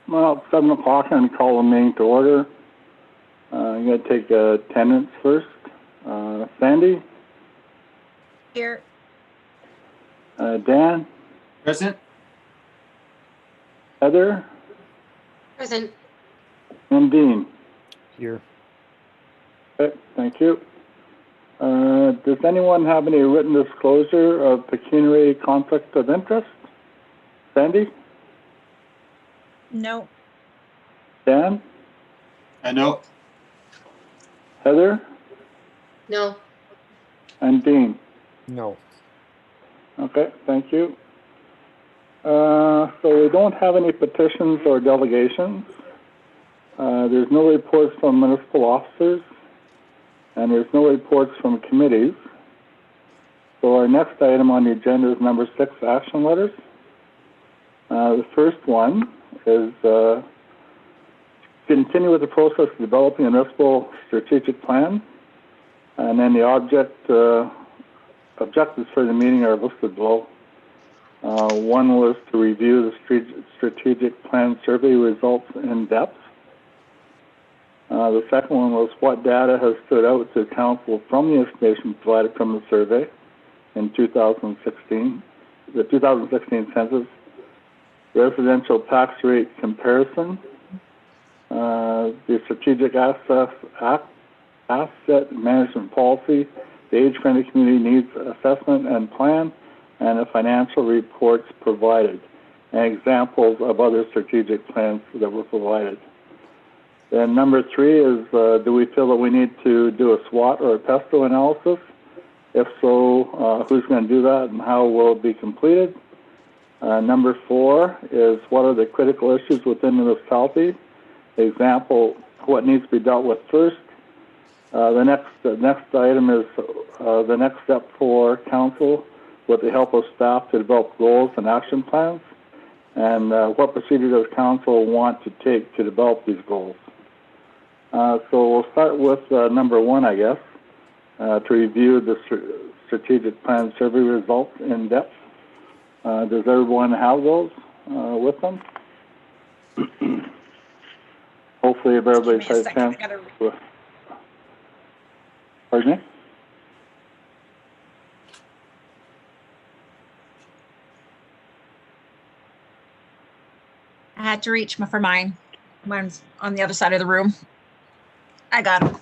Well, it's 7 o'clock, and call the meeting to order. I'm going to take attendance first. Sandy? Here. Dan? Present. Heather? Present. And Dean? Here. Okay, thank you. Does anyone have any written disclosure of pecuniary conflict of interest? Sandy? No. Dan? No. Heather? No. And Dean? No. Okay, thank you. So we don't have any petitions or delegations. There's no reports from municipal officers, and there's no reports from committees. So our next item on the agenda is number 6, action letters. The first one is continue with the process of developing a municipal strategic plan, and then the objectives for the meeting are listed below. One was to review the strategic plan survey results in depth. The second one was what data has stood out to council from the information provided from the survey in 2016, the 2016 census, residential tax rate comparison, the strategic asset management policy, the age-friendly community needs assessment and plan, and the financial reports provided, and examples of other strategic plans that were provided. Then number 3 is, do we feel that we need to do a SWOT or a PESTO analysis? If so, who's going to do that and how will it be completed? Number 4 is, what are the critical issues within the municipality? Example, what needs to be dealt with first. The next item is the next step for council with the help of staff to develop goals and action plans, and what procedure does council want to take to develop these goals. So we'll start with number 1, I guess, to review the strategic plan survey results in depth. Does everyone have those with them? Hopefully, if everybody's had a chance. Pardon me? I had to reach for mine. Mine's on the other side of the room. I got it.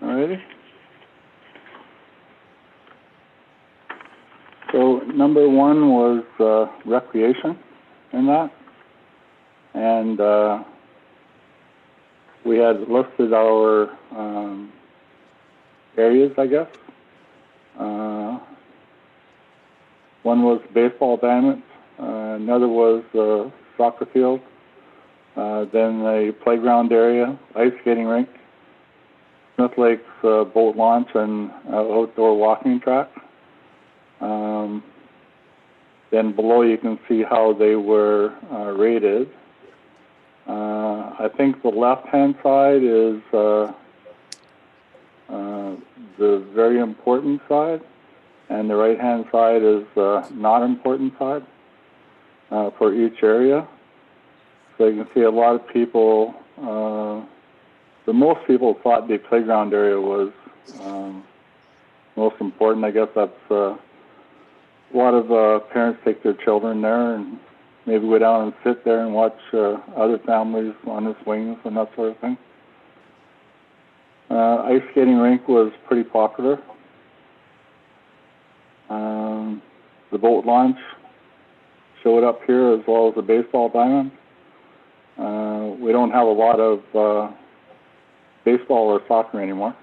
Alrighty. So number 1 was recreation in that, and we had listed our areas, I guess. One was baseball diamonds, another was soccer field, then the playground area, ice skating rink, Smith Lake's boat launch and outdoor walking track. Then below you can see how they were rated. I think the left-hand side is the very important side, and the right-hand side is not important side for each area. So you can see a lot of people, most people thought the playground area was most important. I guess that's a lot of parents take their children there and maybe go down and sit there and watch other families on the swings and that sort of thing. Ice skating rink was pretty popular. The boat launch showed up here as well as the baseball diamond. We don't have a lot of baseball or soccer anymore.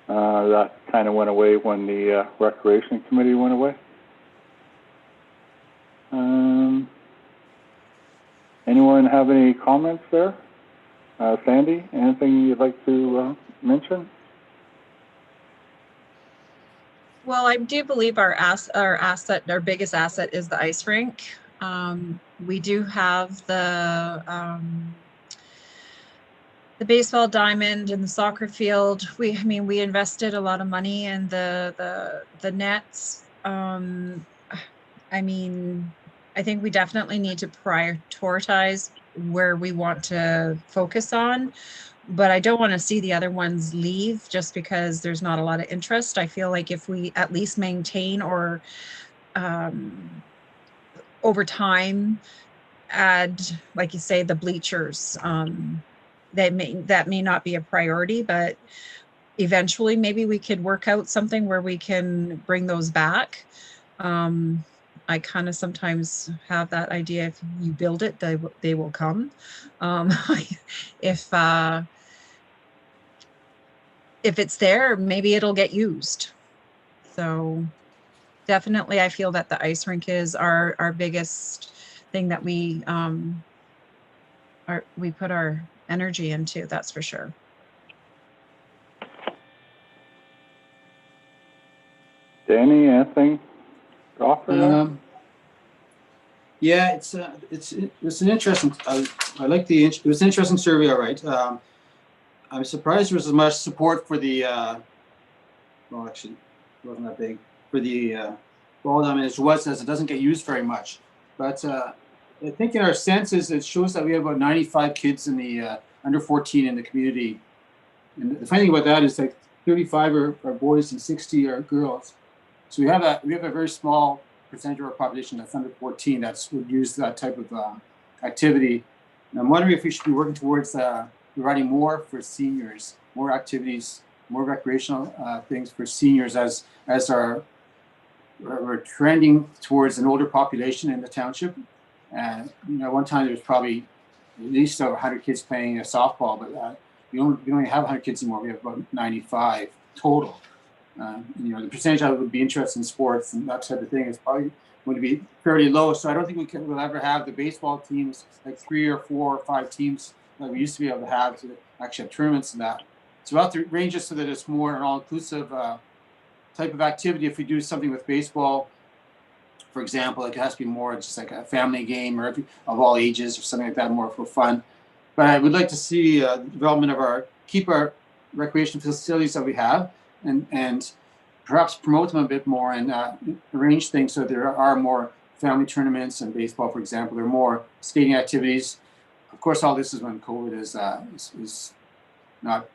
That kind of went away when the recreation committee went away. Anyone have any comments there? Sandy, anything you'd like to mention? Well, I do believe our biggest asset is the ice rink. We do have the baseball diamond and the soccer field. I mean, we invested a lot of money in the nets. I mean, I think we definitely need to prioritize where we want to focus on, but I don't want to see the other ones leave just because there's not a lot of interest. I feel like if we at least maintain or over time add, like you say, the bleachers, that may not be a priority, but eventually maybe we could work out something where we can bring those back. I kind of sometimes have that idea, if you build it, they will come. If if it's there, maybe it'll get used. So definitely I feel that the ice rink is our biggest thing that we put our energy into, that's for sure. Danny, anything to offer there? Yeah, it's an interesting. I like it was an interesting survey. All right. I'm surprised there was as much support for the. Well, actually, it wasn't that big for the ball diamond as it doesn't get used very much. But I think in our census it shows that we have about 95 kids in the under 14 in the community. And the funny thing about that is like 35 are boys and 60 are girls. So we have a very small percentage of our population that's under 14 would use that type of activity. And I'm wondering if we should be working towards providing more for seniors, more activities, more recreational things for seniors as we're trending towards an older population in the township. And one time there was probably at least over 100 kids playing softball, but we only have 100 kids anymore. We have about 95 total. The percentage that would be interested in sports and that type of thing is probably going to be fairly low. So I don't think we'll ever have the baseball teams, like 3 or 4 or 5 teams that we used to be able to have to actually have tournaments and that. So we'll have to range it so that it's more an all-inclusive type of activity. If we do something with baseball, for example, like it has to be more just like a family game or of all ages or something like that, more for fun. But I would like to see the development of keep our recreation facilities that we have and perhaps promote them a bit more and arrange things so there are more family tournaments and baseball, for example. There are more skating activities. Of course, all this is when COVID is not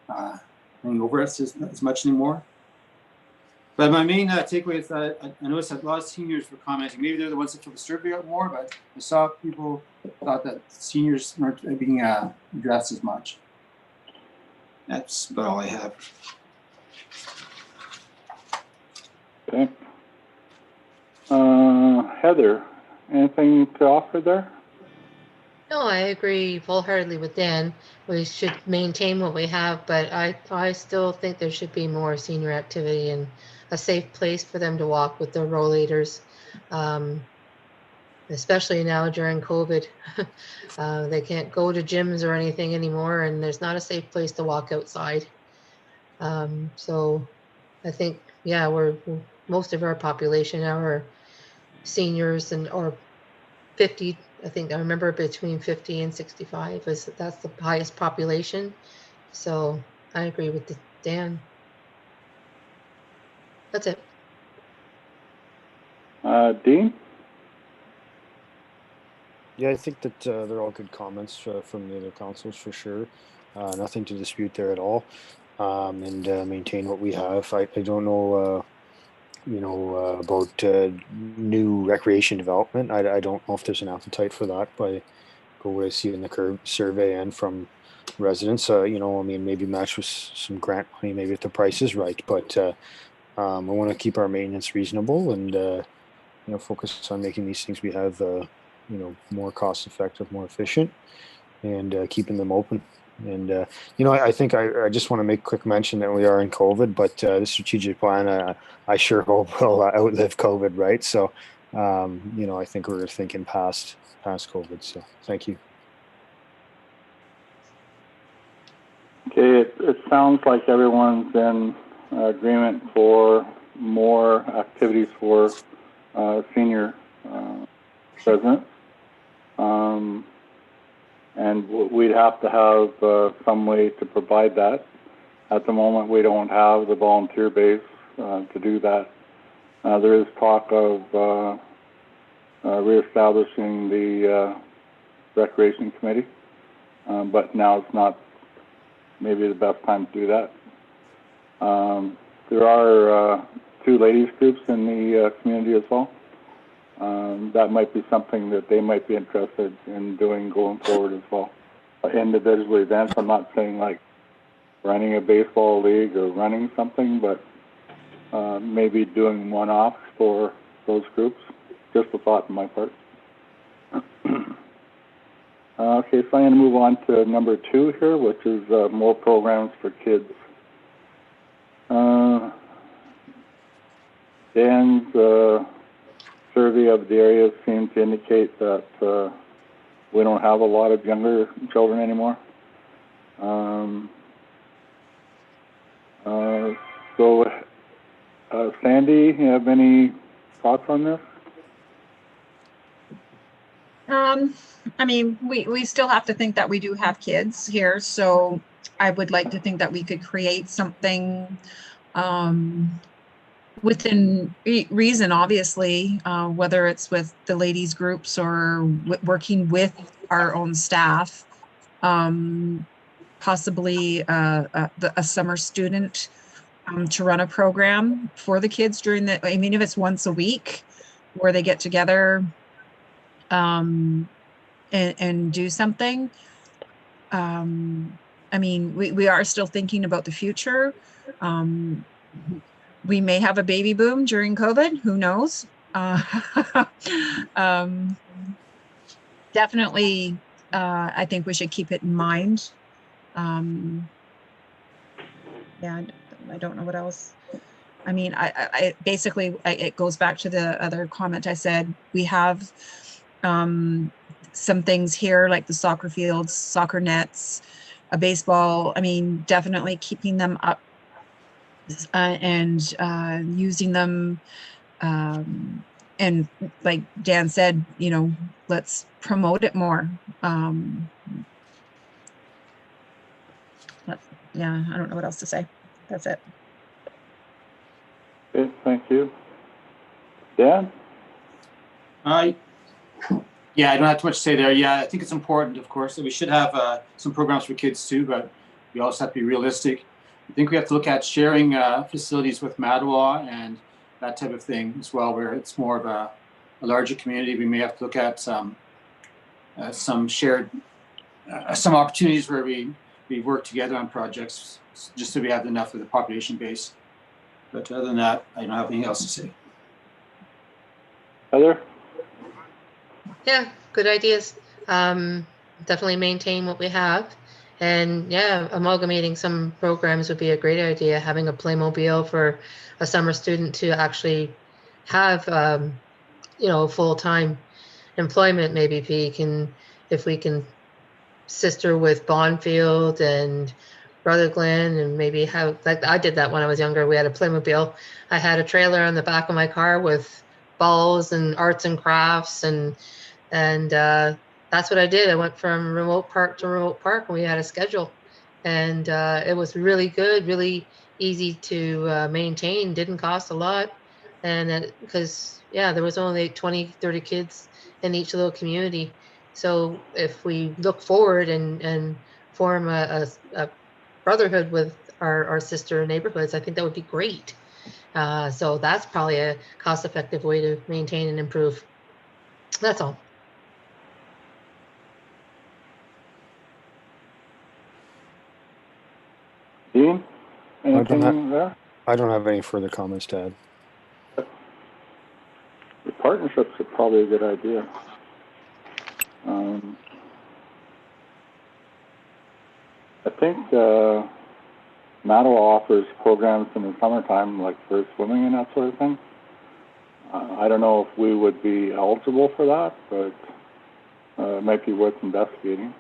hanging over us as much anymore. But my main takeaway is that I noticed that a lot of seniors were commenting. Maybe they're the ones that took the survey out more, but I saw people thought that seniors weren't being addressed as much. That's about all I have. Okay. Heather, anything to offer there? No, I agree wholeheartedly with Dan. We should maintain what we have, but I still think there should be more senior activity and a safe place for them to walk with their rollators, especially now during COVID. They can't go to gyms or anything anymore, and there's not a safe place to walk outside. So I think, yeah, most of our population now are seniors or 50. I think I remember between 50 and 65 that's the highest population. So I agree with Dan. That's it. Dean? Yeah, I think that they're all good comments from the other councils for sure. Nothing to dispute there at all. And maintain what we have. I don't know, about new recreation development. I don't know if there's an appetite for that by what I see in the survey and from residents. Maybe match with some grant money, maybe if the price is right. But I want to keep our maintenance reasonable and focus on making these things we have more cost effective, more efficient, and keeping them open. And I think I just want to make a quick mention that we are in COVID, but the strategic plan I sure hope will outlive COVID, right? So I think we're thinking past COVID. So thank you. Okay, it sounds like everyone's in agreement for more activities for senior residents. And we'd have to have some way to provide that. At the moment, we don't have the volunteer base to do that. There is talk of reestablishing the Recreation Committee, but now it's not maybe the best time to do that. There are 2 ladies groups in the community as well. That might be something that they might be interested in doing going forward as well. Individual events, I'm not saying like running a baseball league or running something, but maybe doing one-offs for those groups. Just a thought on my part. Okay, so I'm going to move on to number 2 here, which is more programs for kids. Dan's survey of the area seemed to indicate that we don't have a lot of younger children anymore. Sandy, you have any thoughts on this? I mean, we still have to think that we do have kids here, so I would like to think that we could create something within reason, obviously, whether it's with the ladies groups or working with our own staff, possibly a summer student to run a program for the kids during the, I mean, if it's once a week where they get together and do something. I mean, we are still thinking about the future. We may have a baby boom during COVID, who knows? Definitely, I think we should keep it in mind. Yeah, I don't know what else. I mean, I basically, it goes back to the other comment I said. We have some things here like the soccer fields, soccer nets, a baseball. I mean, definitely keeping them up and using them. And like Dan said, you know, let's promote it more. Yeah, I don't know what else to say. That's it. Okay, thank you. Dan? Yeah, I don't have too much to say there. Yeah, I think it's important, of course, that we should have some programs for kids too, but we also have to be realistic. I think we have to look at sharing facilities with Mattawa and that type of thing as well, where it's more of a larger community. We may have to look at some shared, some opportunities where we work together on projects, just so we have enough of the population base. But other than that, I don't have anything else to say. Heather? Yeah, good ideas. Definitely maintain what we have. And yeah, amalgamating some programs would be a great idea. Having a Playmobil for a summer student to actually have, you know, full-time employment. Maybe if we can sister with Bonfield and Brother Glen, and maybe have, like I did that when I was younger. We had a Playmobil. I had a trailer on the back of my car with balls and arts and crafts, and that's what I did. I went from remote park to remote park, and we had a schedule, and it was really good, really easy to maintain, didn't cost a lot. And because yeah, there was only 20, 30 kids in each little community. So if we look forward and form a brotherhood with our sister neighborhoods, I think that would be great. So that's probably a cost-effective way to maintain and improve. That's all. Dean? Anything there? I don't have any further comments to add. The partnerships are probably a good idea. I think Mattawa offers programs in the summertime, like for swimming and that sort of thing. I don't know if we would be eligible for that, but it might be worth investigating.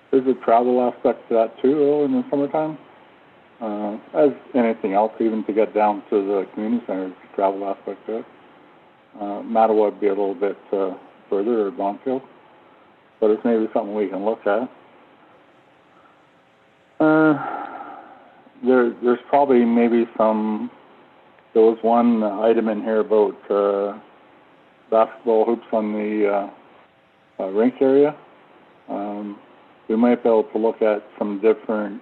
There's a travel aspect to that too, though, in the summertime. As anything else, even to get down to the community center, travel aspect of it. Mattawa would be a little bit further, or Bonfield, but it's maybe something we can look at. There's probably maybe there was one item in here about basketball hoops on the rink area. We might be able to look at some different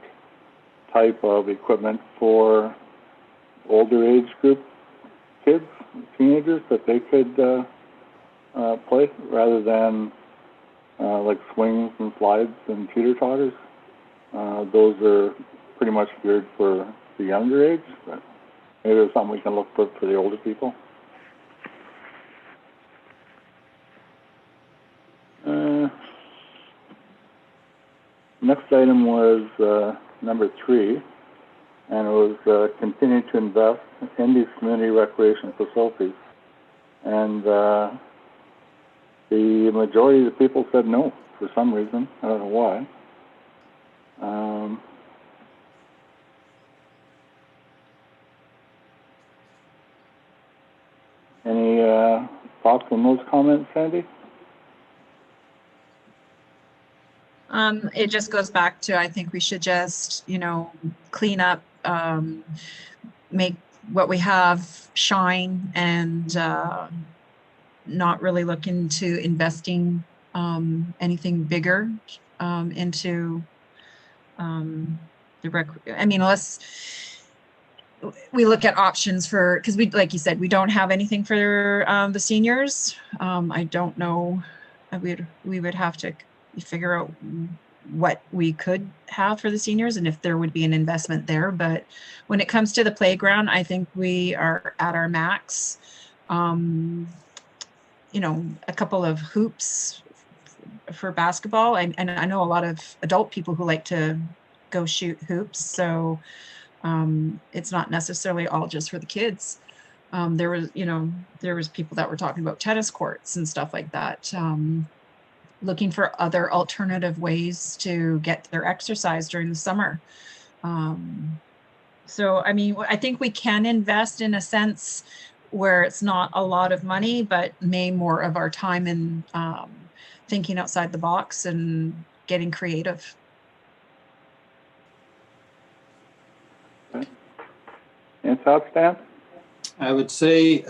type of equipment for older age group kids, teenagers, that they could play, rather than like swings and slides and teeter-totters. Those are pretty much geared for the younger age, but maybe there's something we can look for the older people. Next item was number 3, and it was continue to invest in these community recreation facilities. And the majority of the people said no for some reason. I don't know why. Any thoughts on those comments, Sandy? It just goes back to, I think we should just, clean up, make what we have shine, and not really look into investing anything bigger into unless we look at options for, because like you said, we don't have anything for the seniors. I don't know, we would have to figure out what we could have for the seniors and if there would be an investment there. But when it comes to the playground, I think we are at our max. A couple of hoops for basketball. And I know a lot of adult people who like to go shoot hoops. So it's not necessarily all just for the kids. There was people that were talking about tennis courts and stuff like that. Looking for other alternative ways to get their exercise during the summer. So, I think we can invest in a sense where it's not a lot of money, but may more of our time in thinking outside the box and getting creative. Okay. And thoughts, Dan? I would say,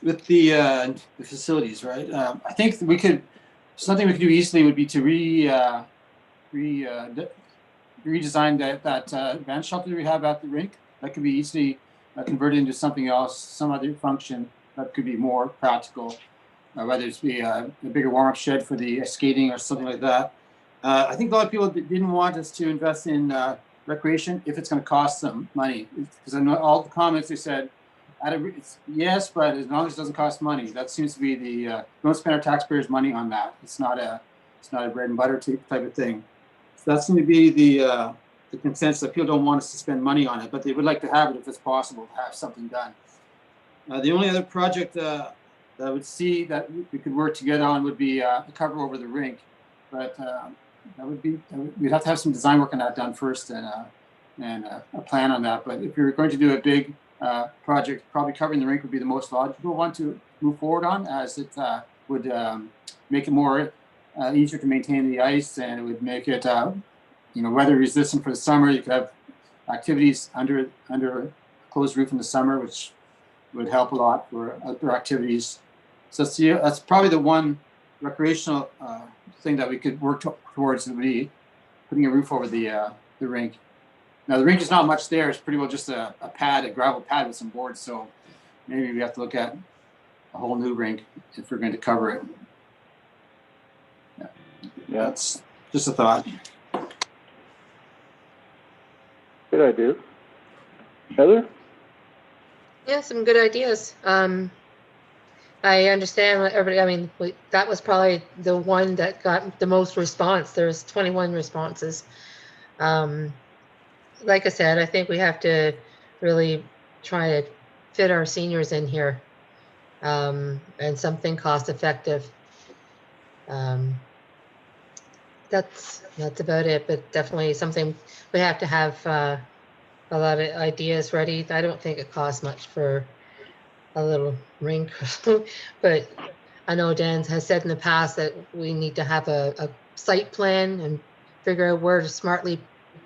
with the facilities, right? I think something we could do easily would be to redesign that band shelter we have at the rink. That could be easily converted into something else, some other function that could be more practical, whether it's be a bigger warm-up shed for the skating or something like that. I think a lot of people didn't want us to invest in recreation if it's going to cost them money, because I know all the comments they said, yes, but as long as it doesn't cost money. That seems to be don't spend our taxpayers' money on that. It's not a bread and butter type of thing. So that seems to be the consensus, that people don't want us to spend money on it, but they would like to have it if it's possible to have something done. The only other project that I would see that we could work together on would be the cover over the rink, but we'd have to have some design work on that done first and a plan on that. But if you're going to do a big project, probably covering the rink would be the most logical one to move forward on, as it would make it more easier to maintain the ice, and it would make it weather resistant for the summer. You could have activities under a closed roof in the summer, which would help a lot for outdoor activities. So that's probably the one recreational thing that we could work towards, would be putting a roof over the rink. Now, the rink is not much there. It's pretty well just a gravel pad with some boards. So maybe we have to look at a whole new rink if we're going to cover it. Yeah, that's just a thought. Good idea. Heather? Yeah, some good ideas. I understand what everybody, that was probably the one that got the most response. There's 21 responses. Like I said, I think we have to really try to fit our seniors in here, and something cost effective. that's about it, but definitely something we have to have a lot of ideas ready. I don't think it costs much for a little rink, but I know Dan has said in the past that we need to have a site plan and figure out where to smartly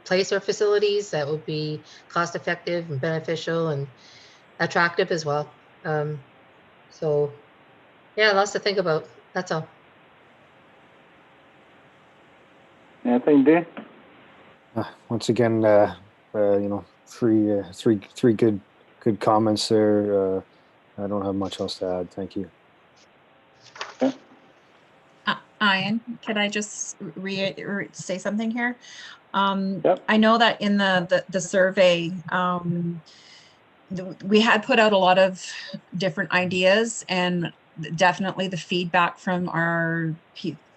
place our facilities that would be cost effective and beneficial and attractive as well. So yeah, lots to think about. That's all. Anything, Dean? Once again, three good comments there. I don't have much else to add. Thank you. Ian, could I just say something here? Yep. I know that in the survey, we had put out a lot of different ideas, and definitely the feedback from our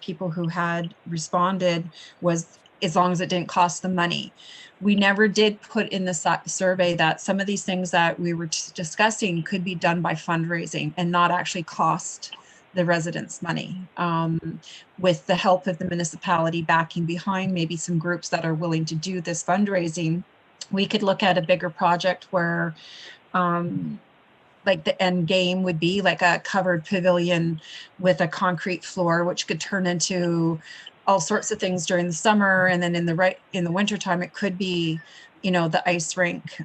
people who had responded was, as long as it didn't cost them money. We never did put in the survey that some of these things that we were discussing could be done by fundraising and not actually cost the residents money, with the help of the municipality backing behind, maybe some groups that are willing to do this fundraising. We could look at a bigger project where like the end game would be like a covered pavilion with a concrete floor, which could turn into all sorts of things during the summer. And then in the wintertime, it could be, the ice rink.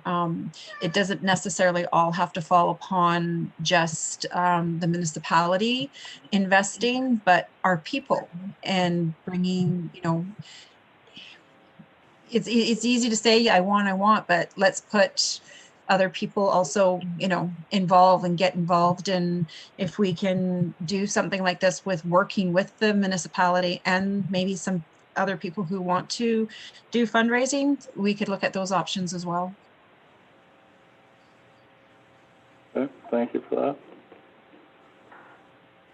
It doesn't necessarily all have to fall upon just the municipality investing, but our people and bringing, it's easy to say, I want, but let's put other people also, involved and get involved. And if we can do something like this with working with the municipality and maybe some other people who want to do fundraising, we could look at those options as well. Okay, thank you for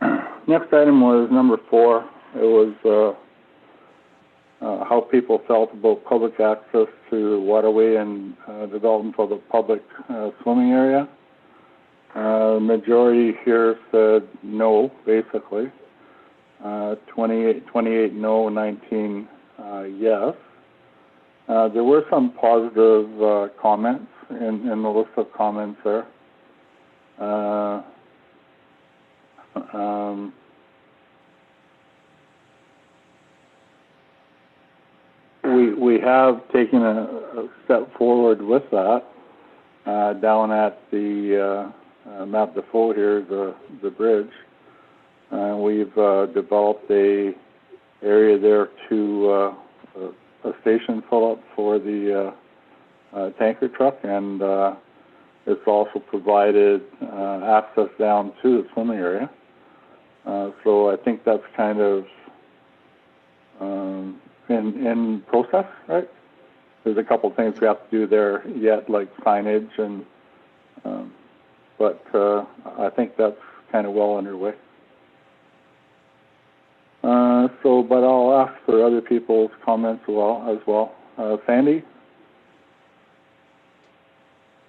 that. Next item was number 4. It was how people felt about public access to waterway and development for the public swimming area. Majority here said no, basically. 28 no, 19 yes. There were some positive comments in the list of comments there. We have taken a step forward with that down at the Map Default here, the bridge. We've developed a area there to a station fill up for the tanker truck, and it's also provided access down to the swimming area. So I think that's kind of in process, right? There's a couple of things we have to do there yet, like signage, and but I think that's kind of well underway. But I'll ask for other people's comments as well. Sandy?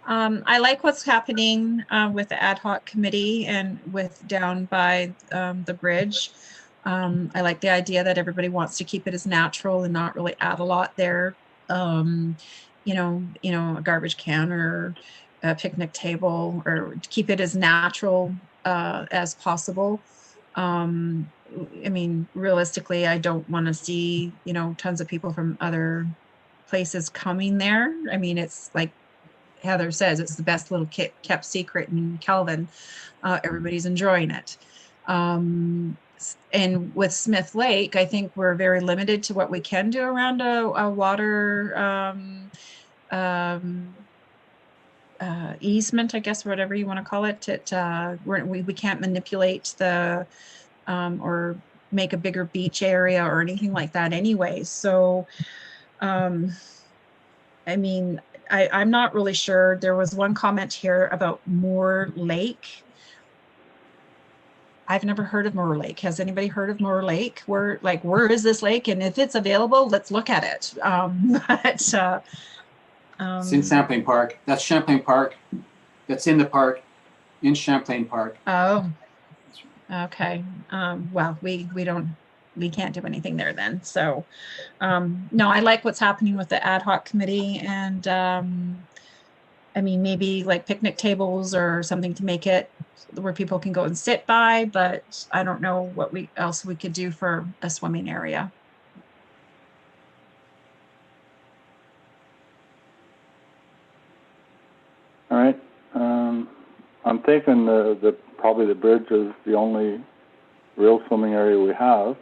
I like what's happening with the ad hoc committee and with down by the bridge. I like the idea that everybody wants to keep it as natural and not really add a lot there. A garbage can or a picnic table, or keep it as natural as possible. I mean, realistically, I don't want to see, tons of people from other places coming there. I mean, it's like Heather says, it's the best little kept secret in Kelvin. Everybody's enjoying it. And with Smith Lake, I think we're very limited to what we can do around a water easement, I guess, whatever you want to call it. We can't manipulate the or make a bigger beach area or anything like that anyway. So, I mean, I'm not really sure. There was one comment here about Moore Lake. I've never heard of Moore Lake. Has anybody heard of Moore Lake? Where is this lake? And if it's available, let's look at it. It's in Champlain Park. That's Champlain Park. That's in the park, in Champlain Park. Oh, okay. Well, we don't we can't do anything there then. So, no, I like what's happening with the ad hoc committee, and I mean, maybe like picnic tables or something to make it where people can go and sit by, but I don't know what else we could do for a swimming area. All right. I'm thinking probably the bridge is the only real swimming area we have.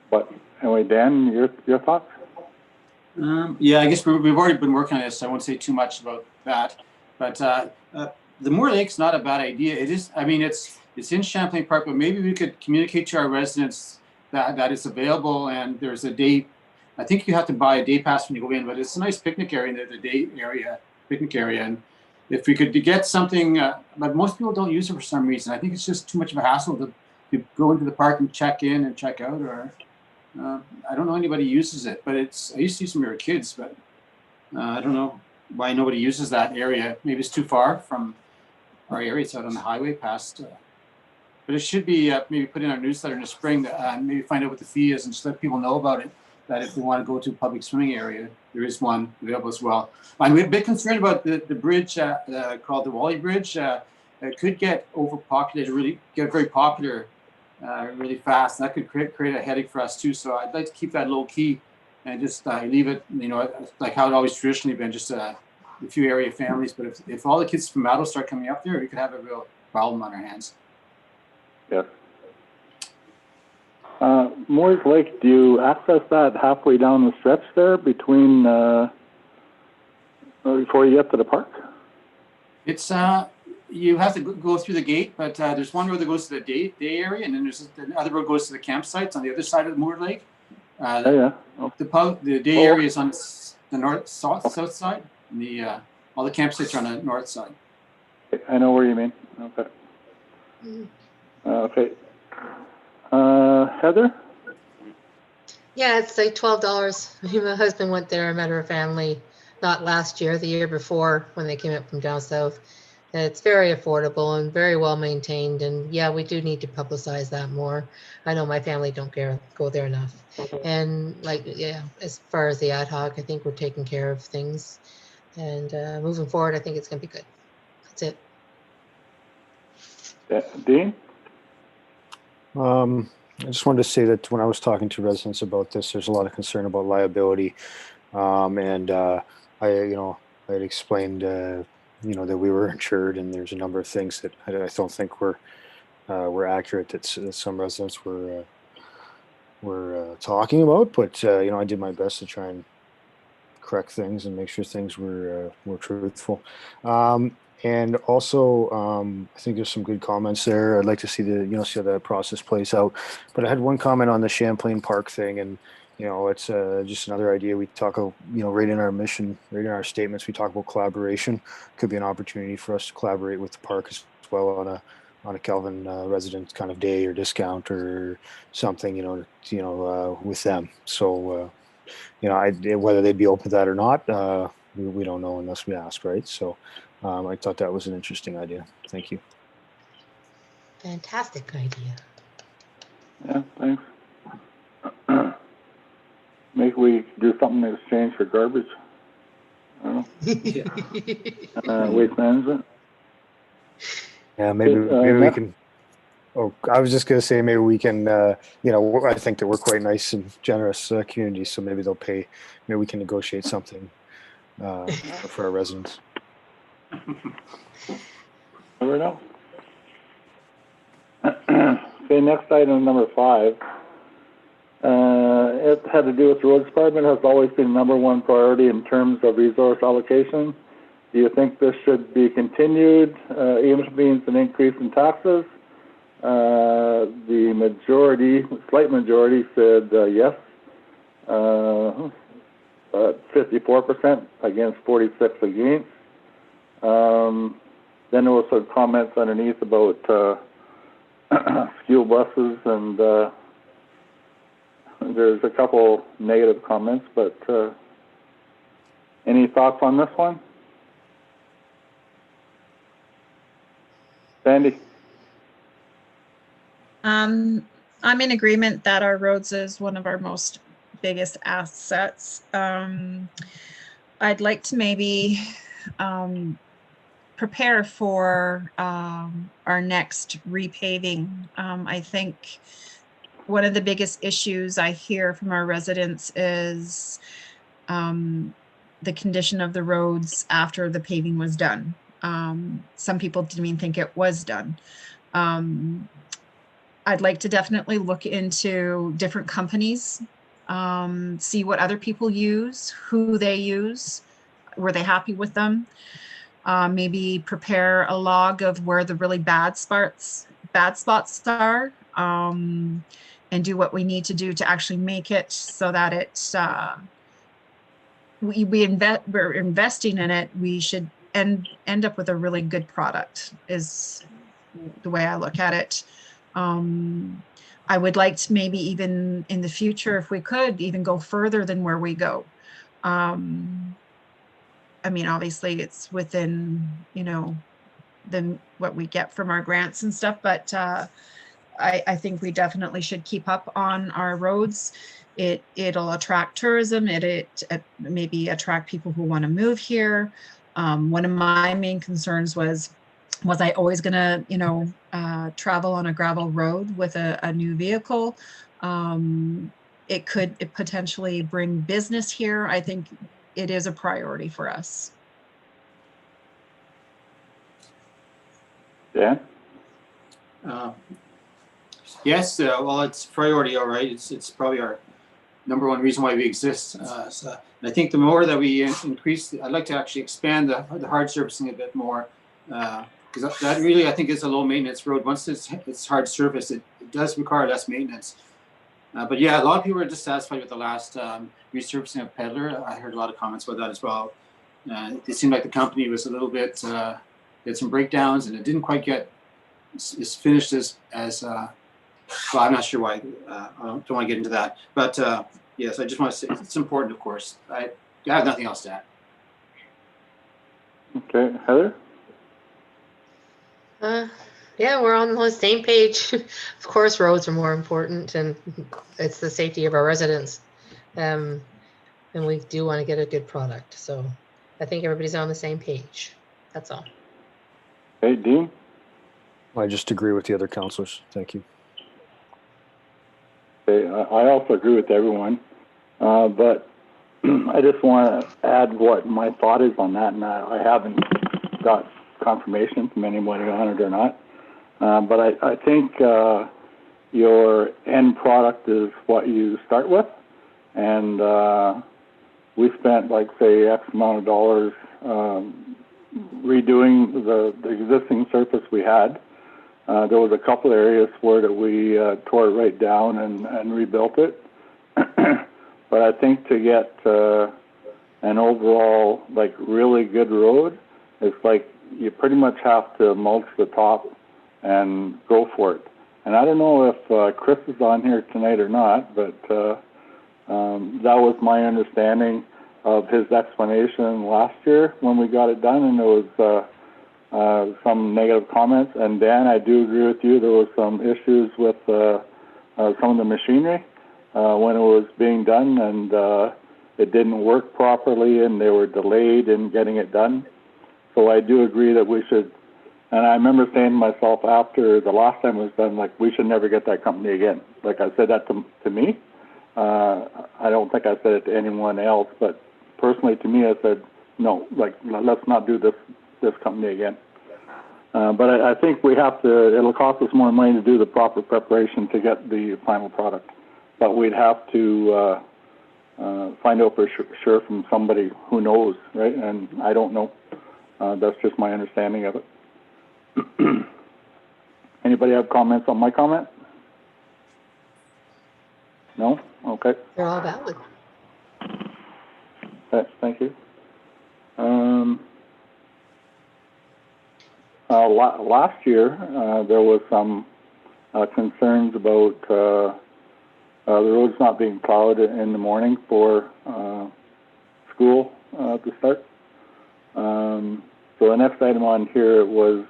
But anyway, Dan, your thoughts? Yeah, I guess we've already been working on this. So I won't say too much about that. But the Moore Lake's not a bad idea. It is. I mean, it's in Champlain Park, but maybe we could communicate to our residents that it's available, and there's a day. I think you have to buy a day pass when you go in, but it's a nice picnic area. The day area, picnic area, and if we could get something, but most people don't use it for some reason. I think it's just too much of a hassle to go into the park and check in and check out, or I don't know anybody uses it. But I used to use them when we were kids, but I don't know why nobody uses that area. Maybe it's too far from our area. It's out on the highway past. But it should be maybe put in our newsletter in the spring, maybe find out what the fee is and just let people know about it, that if they want to go to a public swimming area, there is one available as well. I'm a bit concerned about the bridge called the Wally Bridge. It could get overpopulated, get very popular really fast. And that could create a headache for us too. So I'd like to keep that low key and just leave it, like how it always traditionally been, just a few area families. But if all the kids from Addo start coming up there, we could have a real problem on our hands. Yes. Moore's Lake, do you access that halfway down the stretch there between, before you get to the park? It's, you have to go through the gate, but there's one road that goes to the day area, and then there's another road goes to the campsites on the other side of the Moore Lake. Yeah. Okay. The day area is on the south side, and all the campsites are on the north side. I know where you mean. Okay. Okay. Heather? Yeah, it's like $12. My husband went there. I met her family, not last year, the year before when they came up from down south. And it's very affordable and very well maintained. And yeah, we do need to publicize that more. I know my family don't go there enough. And as far as the ad hoc, I think we're taking care of things. And moving forward, I think it's going to be good. That's it. Dean? I just wanted to say that when I was talking to residents about this, there's a lot of concern about liability, and I had explained, that we were insured, and there's a number of things that I don't think were accurate that some residents were talking about. But I did my best to try and correct things and make sure things were truthful. And also, I think there's some good comments there. I'd like to see see how that process plays out. But I had one comment on the Champlain Park thing, and it's just another idea. We talk, right in our mission, right in our statements, we talk about collaboration. Could be an opportunity for us to collaborate with the park as well on a Kelvin resident kind of day or discount or something, with them. So, whether they'd be open to that or not, we don't know unless we ask, right? So. I thought that was an interesting idea. Thank you. Fantastic idea. Yeah, thanks. Maybe we do something in exchange for garbage. I don't know. Waste management. Yeah, maybe we can. Oh, I was just going to say maybe we can. I think that we're quite nice and generous community, so maybe they'll pay. Maybe we can negotiate something for our residents. Never know. Okay, next item, number 5. It had to do with the roads department. Has always been number one priority in terms of resource allocation. Do you think this should be continued, even if it means an increase in taxes? The slight majority said yes. 54% against 46 against. Then there was some comments underneath about school buses, and there's a couple negative comments, but any thoughts on this one? Sandy? I'm in agreement that our roads is one of our most biggest assets. I'd like to maybe prepare for our next repaving. I think one of the biggest issues I hear from our residents is the condition of the roads after the paving was done. Some people didn't even think it was done. I'd like to definitely look into different companies, see what other people use, who they use, were they happy with them? Maybe prepare a log of where the really bad spots are, and do what we need to do to actually make it so that it's we're investing in it. We should end up with a really good product is the way I look at it. I would like to maybe even in the future, if we could even go further than where we go. I mean, obviously it's within, you know, what we get from our grants and stuff, but I think we definitely should keep up on our roads. It'll attract tourism. It maybe attract people who want to move here. One of my main concerns was I always going to, you know, travel on a gravel road with a new vehicle? It could potentially bring business here. I think it is a priority for us. Dan? Yes, well, it's priority, all right. It's probably our number one reason why we exist. So I think the more that we increase, I'd like to actually expand the hard surfacing a bit more, because that really, I think, is a low maintenance road. Once it's hard surface, it does require less maintenance. But yeah, a lot of people are dissatisfied with the last resurfacing of Peddler. I heard a lot of comments about that as well. It seemed like the company was a little bit, had some breakdowns, and it didn't quite get as finished as well, I'm not sure why. I don't want to get into that. But yes, I just want to say it's important, of course. I have nothing else to add. Okay, Heather? Yeah, we're on the same page. Of course, roads are more important, and it's the safety of our residents. And we do want to get a good product. So I think everybody's on the same page. That's all. Hey, Dean? I just agree with the other councillors. Thank you. Okay, I also agree with everyone, but I just want to add what my thought is on that, and I haven't got confirmation from anybody on it or not. But I think your end product is what you start with, and we spent, like, say, X amount of dollars redoing the existing surface we had. There was a couple areas where that we tore it right down and rebuilt it. But I think to get an overall, like, really good road, it's like you pretty much have to mulch the top and go for it. And I don't know if Chris is on here tonight or not, but that was my understanding of his explanation last year when we got it done, and there was some negative comments. And Dan, I do agree with you. There was some issues with some of the machinery when it was being done, and it didn't work properly, and they were delayed in getting it done. So I do agree that we should, and I remember saying to myself after the last time it was done, like, we should never get that company again. Like, I said that to me. I don't think I said it to anyone else, but personally to me, I said, no, like, let's not do this company again. But I think we have to, it'll cost us more money to do the proper preparation to get the final product. But we'd have to find out for sure from somebody who knows, right? And I don't know. That's just my understanding of it. Anybody have comments on my comment? No? Okay. They're all valid. Okay, thank you. Last year, there was some concerns about the roads not being plowed in the morning for school to start. So the next item on here was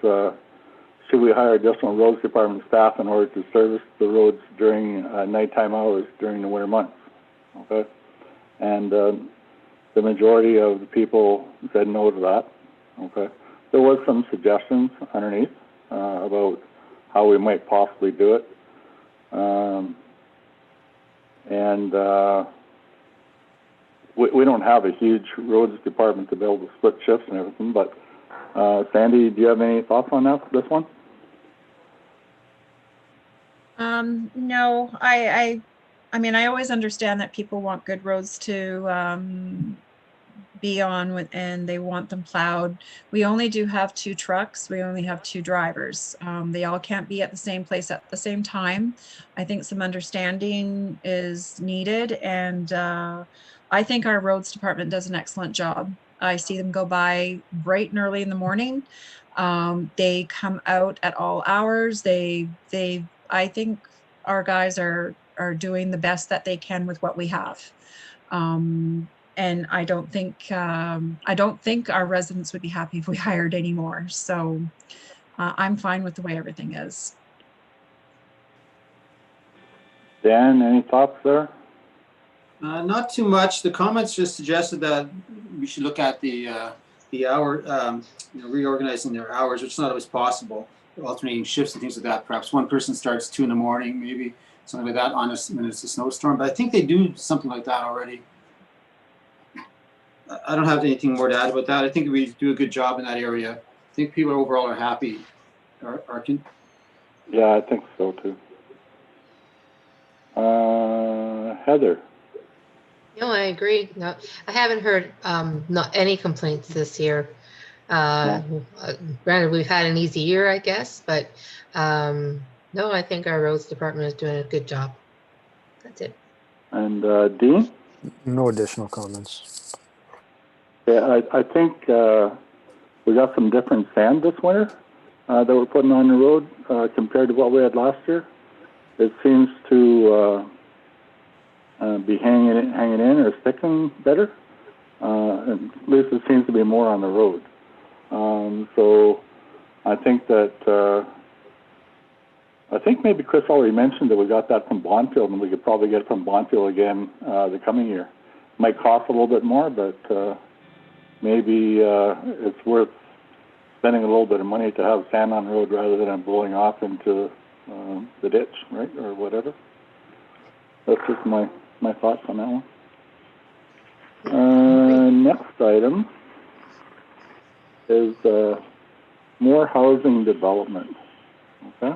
should we hire additional roads department staff in order to service the roads during nighttime hours during the winter months? Okay, and the majority of the people said no to that. Okay, there was some suggestions underneath about how we might possibly do it, we don't have a huge roads department to be able to split shifts and everything, but Sandy, do you have any thoughts on that, this one? No, I mean, I always understand that people want good roads to be on with, and they want them plowed. We only do have 2 trucks. We only have 2 drivers. They all can't be at the same place at the same time. I think some understanding is needed, and I think our roads department does an excellent job. I see them go by bright and early in the morning. They come out at all hours. I think our guys are doing the best that they can with what we have. And I don't think our residents would be happy if we hired any more. So I'm fine with the way everything is. Dan, any thoughts there? Not too much. The comments just suggested that we should look at the hour, reorganizing their hours, which is not always possible. Alternating shifts and things like that. Perhaps one person starts 2 in the morning, maybe something like that when it's a snowstorm. But I think they do something like that already. I don't have anything more to add about that. I think we do a good job in that area. I think people overall are happy. Arkin? Yeah, I think so too. Heather? No, I agree. No, I haven't heard not any complaints this year. Granted, we've had an easy year, I guess, but no, I think our roads department is doing a good job. That's it. And Dean? No additional comments. Yeah, I think we got some different sand this winter that we're putting on the road compared to what we had last year. It seems to be hanging in or sticking better. At least it seems to be more on the road. So I think that I think maybe Chris already mentioned that we got that from Bonfield, and we could probably get it from Bonfield again the coming year. Might cost a little bit more, but maybe it's worth spending a little bit of money to have sand on the road rather than blowing off into the ditch, right, or whatever. That's just my thoughts on that one. Next item is more housing development. Okay.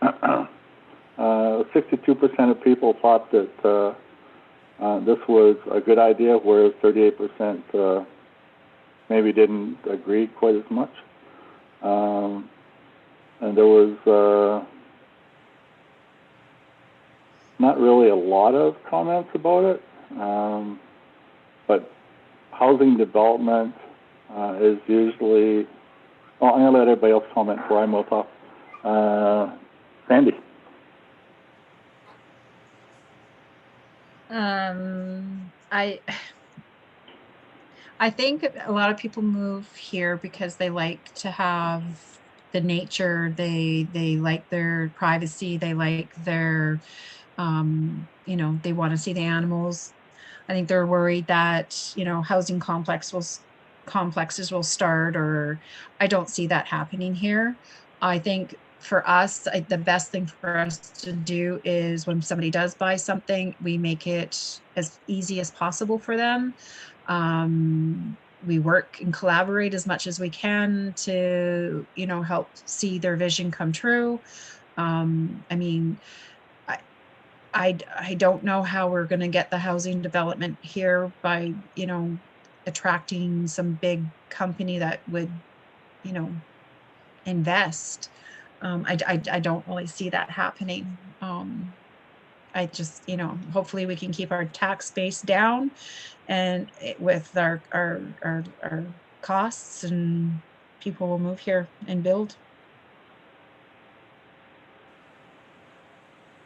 62% of people thought that this was a good idea, whereas 38% maybe didn't agree quite as much. And there was not really a lot of comments about it, but housing development is usually, I'm going to let everybody else comment before I move off. Sandy. I think a lot of people move here because they like to have the nature, they like their privacy, they like their, they want to see the animals. I think they're worried that, housing complexes will start, or I don't see that happening here. I think for us, the best thing for us to do is when somebody does buy something, we make it as easy as possible for them. We work and collaborate as much as we can to, help see their vision come true. I don't know how we're going to get the housing development here by, attracting some big company that would, invest. I don't really see that happening. I just, hopefully we can keep our tax base down and with our costs, and people will move here and build.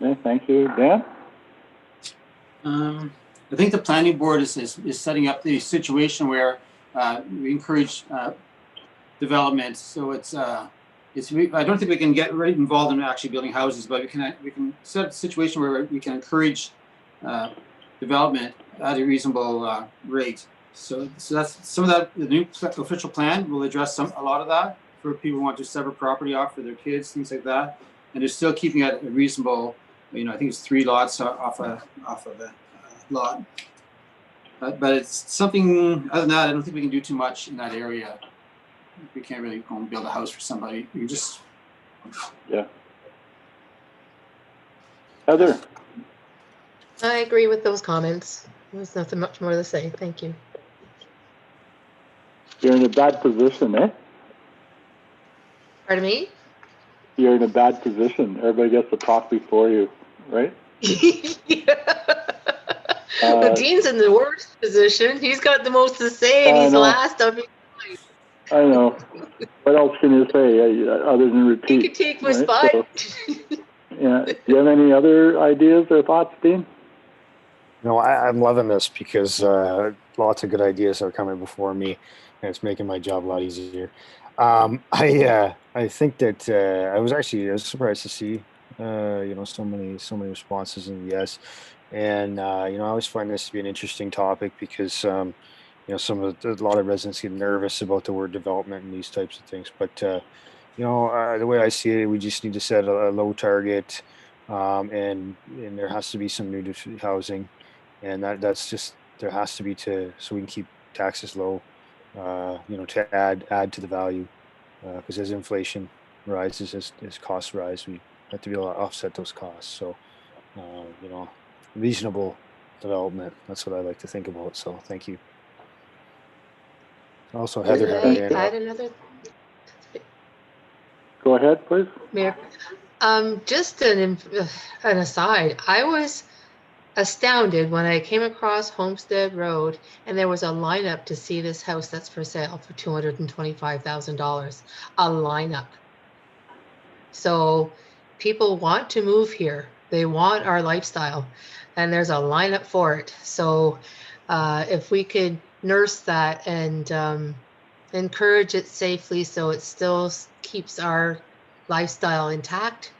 Okay, thank you. Dan? I think the planning board is setting up the situation where we encourage development. So it's I don't think we can get really involved in actually building houses, but we can set a situation where we can encourage development at a reasonable rate. So that's some of that. The new official plan will address a lot of that for people who want to sever property off for their kids, things like that, and they're still keeping it a reasonable. You know, I think it's 3 lots off of a lot. But it's something other than that. I don't think we can do too much in that area. We can't really go and build a house for somebody. You just Heather? I agree with those comments. There's nothing much more to say. Thank you. You're in a bad position, eh? Pardon me? You're in a bad position. Everybody gets to talk before you, right? Well, Dean's in the worst position. He's got the most to say, and I he's know. last of his line. I know. What else can you say other than He repeat? could take my right? spot. Yeah. Do you have any other ideas or thoughts, Dean? No, I'm loving this because lots of good ideas are coming before me, and it's making my job a lot easier. I think that I was surprised to see so many responses in yes, and I always find this to be an interesting topic because a lot of residents get nervous about the word development and these types of things, but the way I see it, we just need to set a low target, and there has to be some new housing, and that's just there has to be so we can keep taxes low, to add to the value, because as inflation rises, as costs rise, we have to be able to offset those costs. So, reasonable development. That's what I like to think about. So, thank you. Also, Heather had her hand up. Add another. Go ahead, please. Mayor, just an aside. I was astounded when I came across Homestead Road and there was a lineup to see this house that's for sale for $225,000. A lineup. So people want to move here. They want our lifestyle, and there's a lineup for it. So if we could nurse that and encourage it safely so it still keeps our lifestyle intact,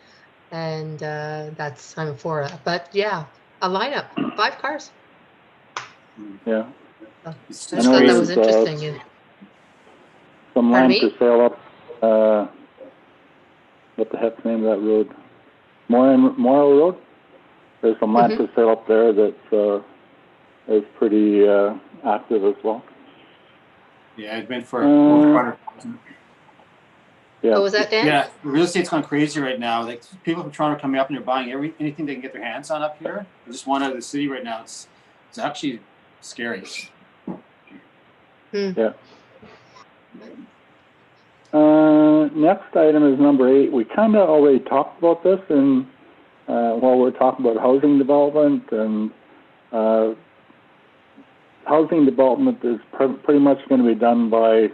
and I'm for it. But yeah, a lineup, 5 cars. Yeah. I I just know thought that there's, was interesting. Some Pardon land me? for sale up, what the heck's the name of that road? Morrow Road? There's some land for sale up there that is pretty active as well. yeah, it's been for over 100,000. Yeah. Oh, was that Dan? Yeah, real estate's gone crazy right now. Like people from Toronto are coming up and they're buying anything they can get their hands on up here. They just want out of the city right now. It's actually scary. Yeah. Next item is number 8. We kind of already talked about this while we're talking about housing development, and housing development is pretty much going to be done by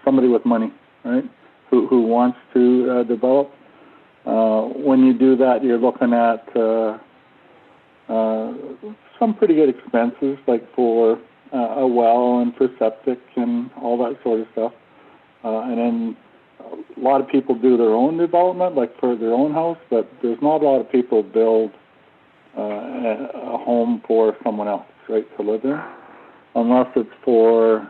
somebody with money, right? Who wants to develop. When you do that, you're looking at some pretty good expenses, like for a well and for septic and all that sort of stuff. And then a lot of people do their own development, like for their own house, but there's not a lot of people build a home for someone else, right, to live in, unless it's for,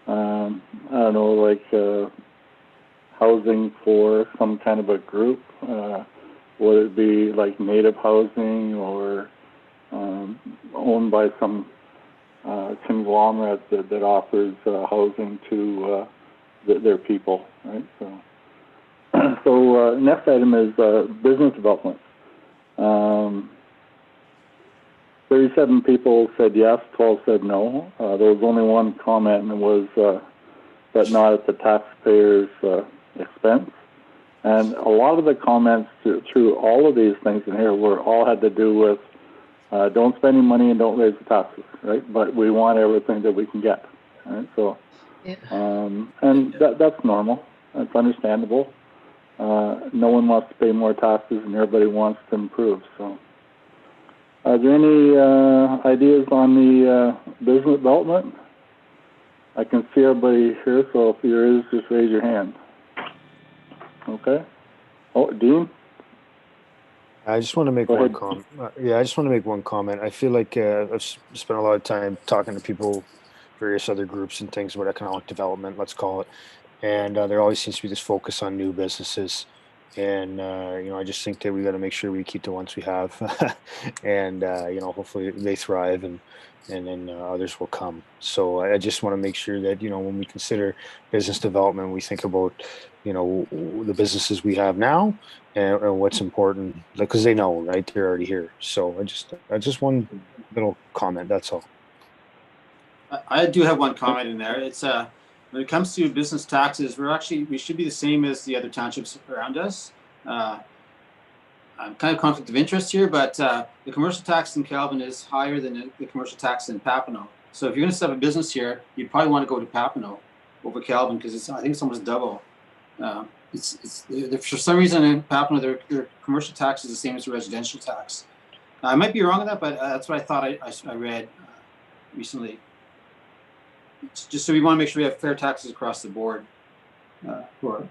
I don't know, like housing for some kind of a group, would it be like native housing or owned by some conglomerate that offers housing to their people, right? So next item is business development. 37 people said yes, 12 said no. There was only one comment, and it was that not at the taxpayer's expense. And a lot of the comments through all of these things in here all had to do with don't spend any money and don't raise the taxes, right? But we want everything that we can get, right? So, and that's normal. That's understandable. No one wants to pay more taxes, and everybody wants to improve. So, are there any ideas on the business development? I can see everybody here, so if there is, just raise your hand. Okay. Oh, Dean? I just want to make Go one ahead. comment. Yeah, I just want to make one comment. I feel like spent a lot of time talking to people, various other groups and things about economic development, let's call it. And there always seems to be this focus on new businesses. And, I just think that we got to make sure we keep the ones we have. And, hopefully they thrive and then others will come. So I just want to make sure that, when we consider business development, we think about, the businesses we have now and what's important, because they know, right? They're already here. So I just one little comment. That's all. I do have one comment in there. It's when it comes to business taxes, we should be the same as the other townships around us. I'm kind of conflict of interest here, but the commercial tax in Calvin is higher than the commercial tax in Papineau. So if you're going to set up a business here, you'd probably want to go to Papineau over Calvin because I think it's almost double. For some reason in Papineau, their commercial tax is the same as the residential tax. I might be wrong on that, but that's what I thought I read recently. It's just so we want to make sure we have fair taxes across the board for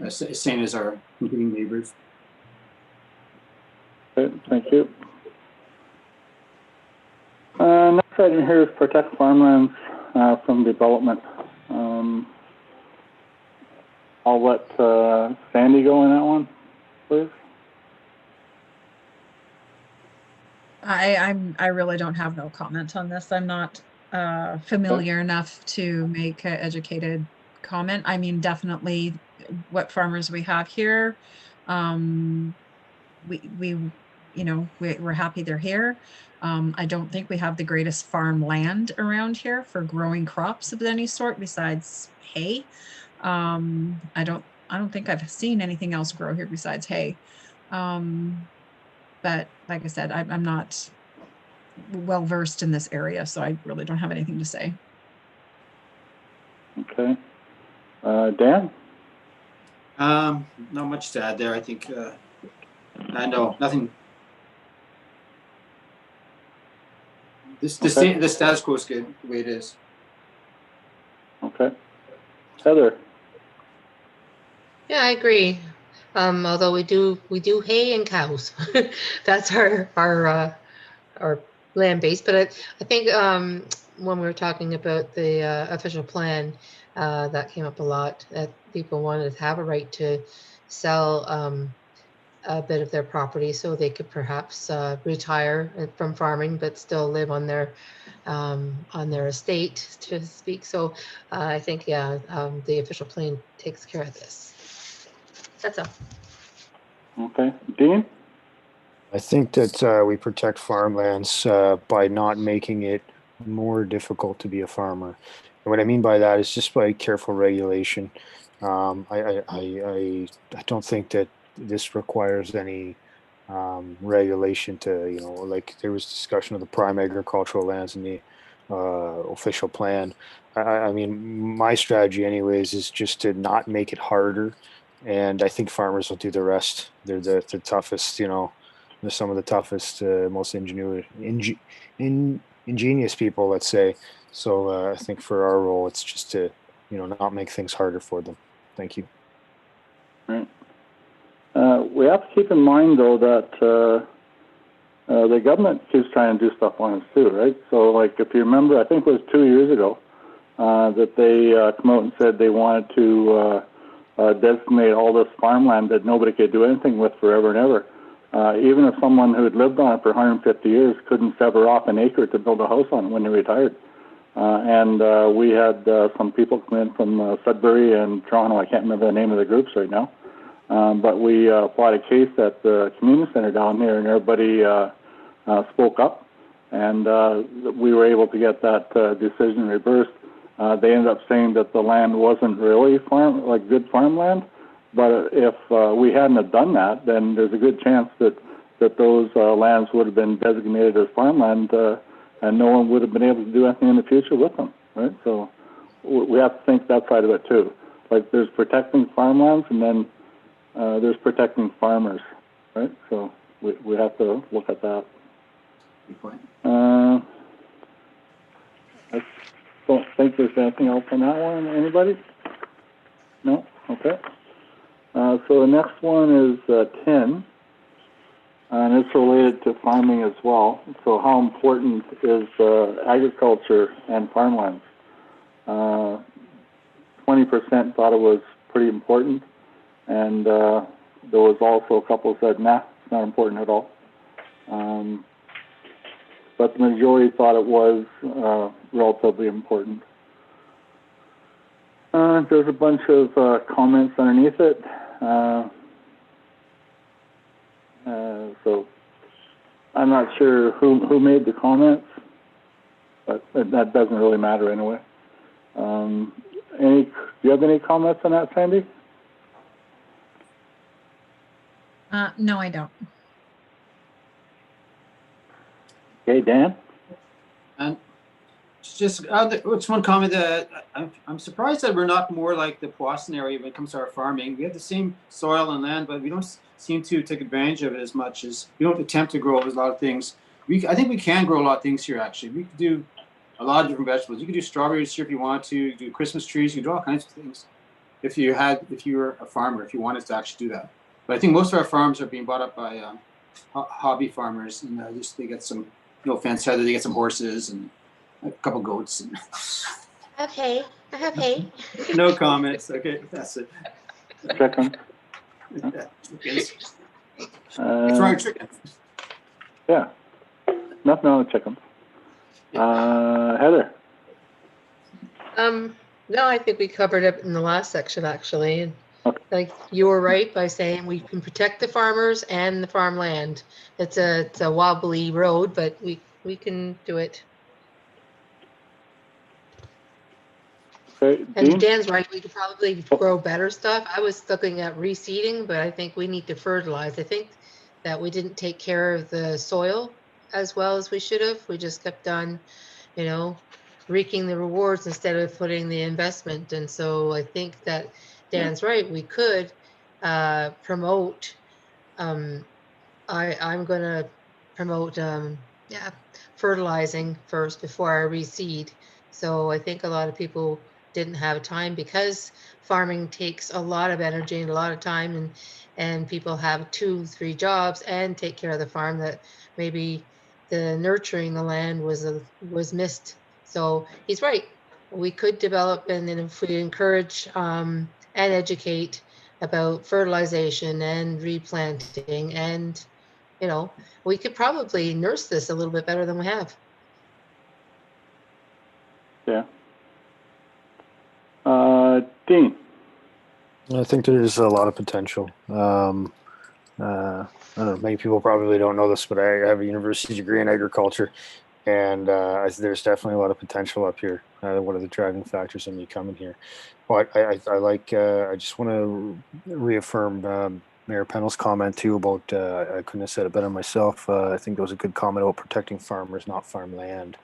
same as our competing neighbors. Okay, thank you. Next item here is protect farmlands from development. I'll let Sandy go in that one, please. I really don't have no comment on this. I'm not familiar enough to make an educated comment. I mean, definitely what farmers we have here, we're happy they're here. I don't think we have the greatest farmland around here for growing crops of any sort besides hay. I don't think I've seen anything else grow here besides hay. But like I said, I'm not well versed in this area, so I really don't have anything to say. Okay. Dan? Not much to add there. I think I know nothing. The status quo is good the way it is. Okay. Heather? Yeah, I agree. Although we do hay and cows. That's our land base. But I think when we were talking about the official plan, that came up a lot. That people wanted to have a right to sell a bit of their property so they could perhaps retire from farming, but still live on their estate, so to speak. So I think the official plan takes care of this. That's all. Okay. Dean? I think that we protect farmlands by not making it more difficult to be a farmer. And what I mean by that is just by careful regulation. I don't think that this requires any regulation to, like there was discussion of the prime agricultural lands in the official plan. I mean, my strategy anyways is just to not make it harder. And I think farmers will do the rest. They're the toughest, they're some of the toughest, most ingenious people, let's say. So I think for our role, it's just to, not make things harder for them. Thank you. Right. We have to keep in mind, though, that the government keeps trying to do stuff on us too, right? So, like, if you remember, I think it was 2 years ago that they come out and said they wanted to designate all this farmland that nobody could do anything with forever and ever. Even if someone who had lived on it for 150 years couldn't sever off an acre to build a house on when they retired. And we had some people come in from Sudbury and Toronto. I can't remember the name of the groups right now. But we applied a case at the community center down here, and everybody spoke up. And we were able to get that decision reversed. They ended up saying that the land wasn't really good farmland. But if we hadn't have done that, then there's a good chance that those lands would have been designated as farmland, and no one would have been able to do anything in the future with them, right? So we have to think that side of it too. Like there's protecting farmlands, and then there's protecting farmers, right? So we have to look at that. Good point. I don't think there's anything else on that one. Anybody? No? Okay. So the next one is 10, and it's related to farming as well. So how important is agriculture and farmlands? 20% thought it was pretty important, and there was also a couple who said, nah, it's not important at all. But the majority thought it was relatively important. There's a bunch of comments underneath it. So I'm not sure who made the comments, but that doesn't really matter anyway. Do you have any comments on that, Sandy? No, I don't. Okay, Dan? And it's one comment that I'm surprised that we're not more like the Powassan area when it comes to our farming. We have the same soil and land, but we don't seem to take advantage of it as much. As we don't attempt to grow a lot of things. I think we can grow a lot of things here. Actually, we could do a lot of different vegetables. You could do strawberries here if you want to. Do Christmas trees. You can do all kinds of things. If you were a farmer, if you wanted to actually do that. But I think most of our farms are being bought up by hobby farmers, and they get some. No offense, Heather. They get some horses and a couple goats. And Okay, I have hay. no comments. Okay, that's it. Chicken? It's right, chicken. Yeah, nothing on the chickens. Heather? No, I think we covered it in the last section, actually. And Okay. like you were right by saying we can protect the farmers and the farmland. It's a wobbly road, but we can do it. Okay, And Dean? Dan's right, we could probably grow better stuff. I was looking at reseeding, but I think we need to fertilize. I think that we didn't take care of the soil as well as we should have. We just kept on, reaping the rewards instead of putting the investment. And so I think that Dan's right. We could promote. I'm going to promote fertilizing first before I reseed. So I think a lot of people didn't have time because farming takes a lot of energy and a lot of time, and people have 2-3 jobs and take care of the farm, that maybe the nurturing the land was missed. So he's right. We could develop, and then if we encourage and educate about fertilization and replanting, and we could probably nurse this a little bit better than we have. Yeah. Dean? I think there's a lot of potential. I don't know, many people probably don't know this, but I have a university degree in agriculture, and there's definitely a lot of potential up here. One of the driving factors in me coming here. But I just want to reaffirm Mayor Pennell's comment too about, I couldn't have said it better myself. I think that was a good comment about protecting farmers, not farmland.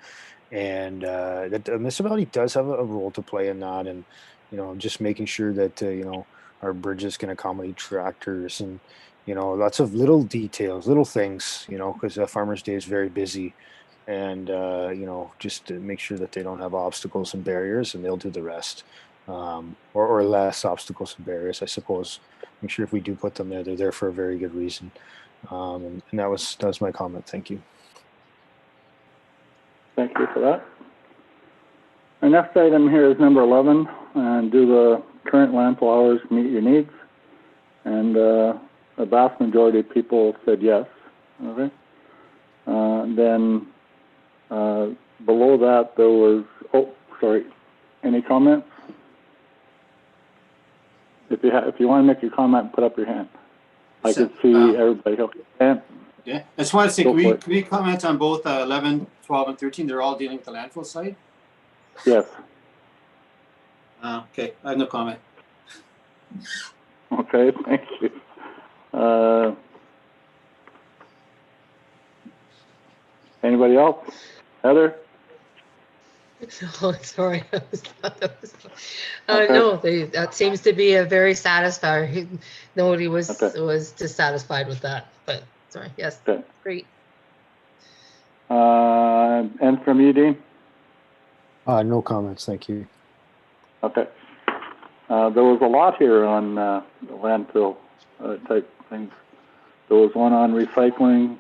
And that the municipality does have a role to play in that, and just making sure that our bridges can accommodate tractors, and lots of little details, little things, because Farmers Day is very busy, and just to make sure that they don't have obstacles and barriers, and they'll do the rest, or less obstacles and barriers, I suppose. Make sure if we do put them there, they're there for a very good reason. And that was my comment. Thank you. Thank you for that. Our next item here is number 11, and do the current landfill hours meet your needs? And a vast majority of people said yes. Okay. Then below that there was, any comments? If you want to make your comment, put up your hand. I could see everybody. Okay. Yeah, I just want to say, Go can we comment on both 11, 12, and 13? They're all dealing with the landfill site. Yes. Okay, I have no comment. Okay, thank you. Anybody else? Heather? Oh, sorry. Okay. No, that seems to be a very satisfier. Nobody was Okay. dissatisfied with that. But sorry, yes, Okay. great. And from you, Dean? No comments. Thank you. Okay. There was a lot here on landfill type things. There was one on recycling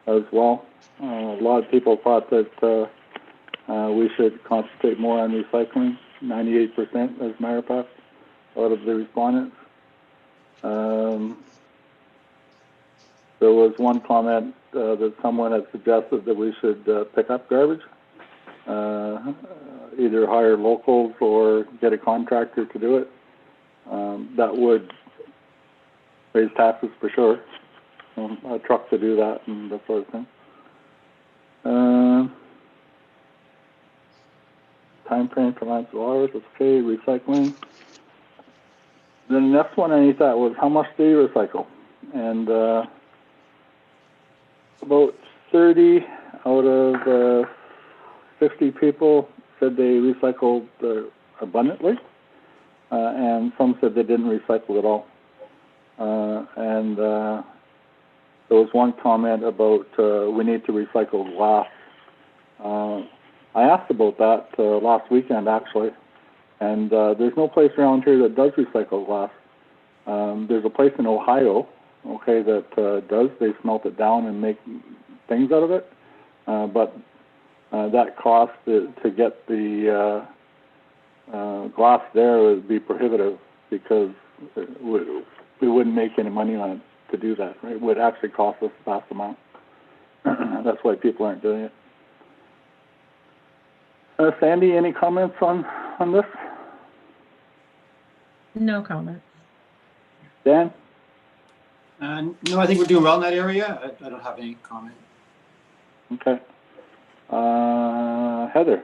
as well. A lot of people thought that we should concentrate more on recycling. 98% as a matter of fact out of the respondents. There was one comment that someone had suggested that we should pick up garbage, either hire locals or get a contractor to do it. That would raise taxes for sure. A truck to do that and that sort of thing. Time frame for landfill hours, okay, recycling. Then the next one underneath that was how much do you recycle? And about 30 out of 50 people said they recycled abundantly, and some said they didn't recycle at all. And there was one comment about we need to recycle glass. I asked about that last weekend actually, and there's no place around here that does recycle glass. There's a place in Ohio, okay, that does. They smelt it down and make things out of it, but that cost to get the glass there would be prohibitive because we wouldn't make any money on it to do that. Right? It would actually cost us a vast amount. That's why people aren't doing it. Sandy, any comments on this? No comment. Dan? No, I think we're doing well in that area. I don't have any comment. Okay. Heather?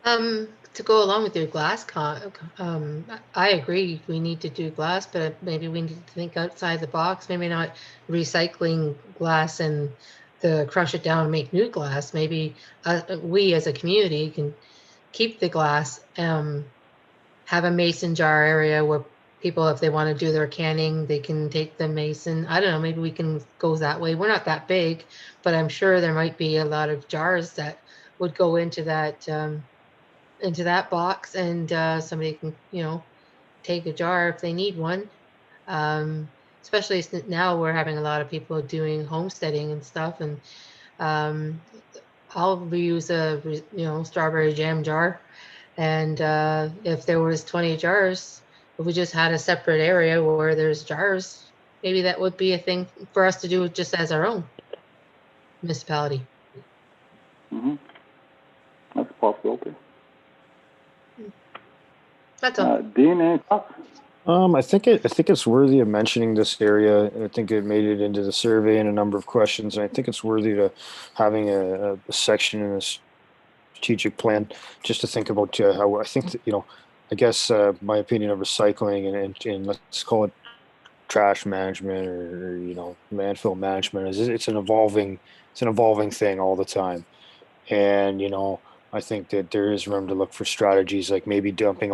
To go along with your glass I agree we need to do glass, but maybe we need to think outside the box. Maybe not recycling glass and crush it down and make new glass. Maybe we as a community can keep the glass, have a mason jar area where people, if they want to do their canning, they can take the mason. I don't know, maybe we can go that way. We're not that big, but I'm sure there might be a lot of jars that would go into that box, and somebody can, take a jar if they need one. Especially now we're having a lot of people doing homesteading and stuff, and I'll reuse a strawberry jam jar, and if there was 20 jars, if we just had a separate area where there's jars, maybe that would be a thing for us to do just as our own municipality. Mm-hmm. That's a possibility. That's all. Dean, any thoughts? I think it's worthy of mentioning this area. I think it made it into the survey and a number of questions, and I think it's worthy to having a section in this strategic plan just to think about how I think that, I guess my opinion of recycling and let's call it trash management or landfill management is it's an evolving thing all the time, and I think that there is room to look for strategies like maybe dumping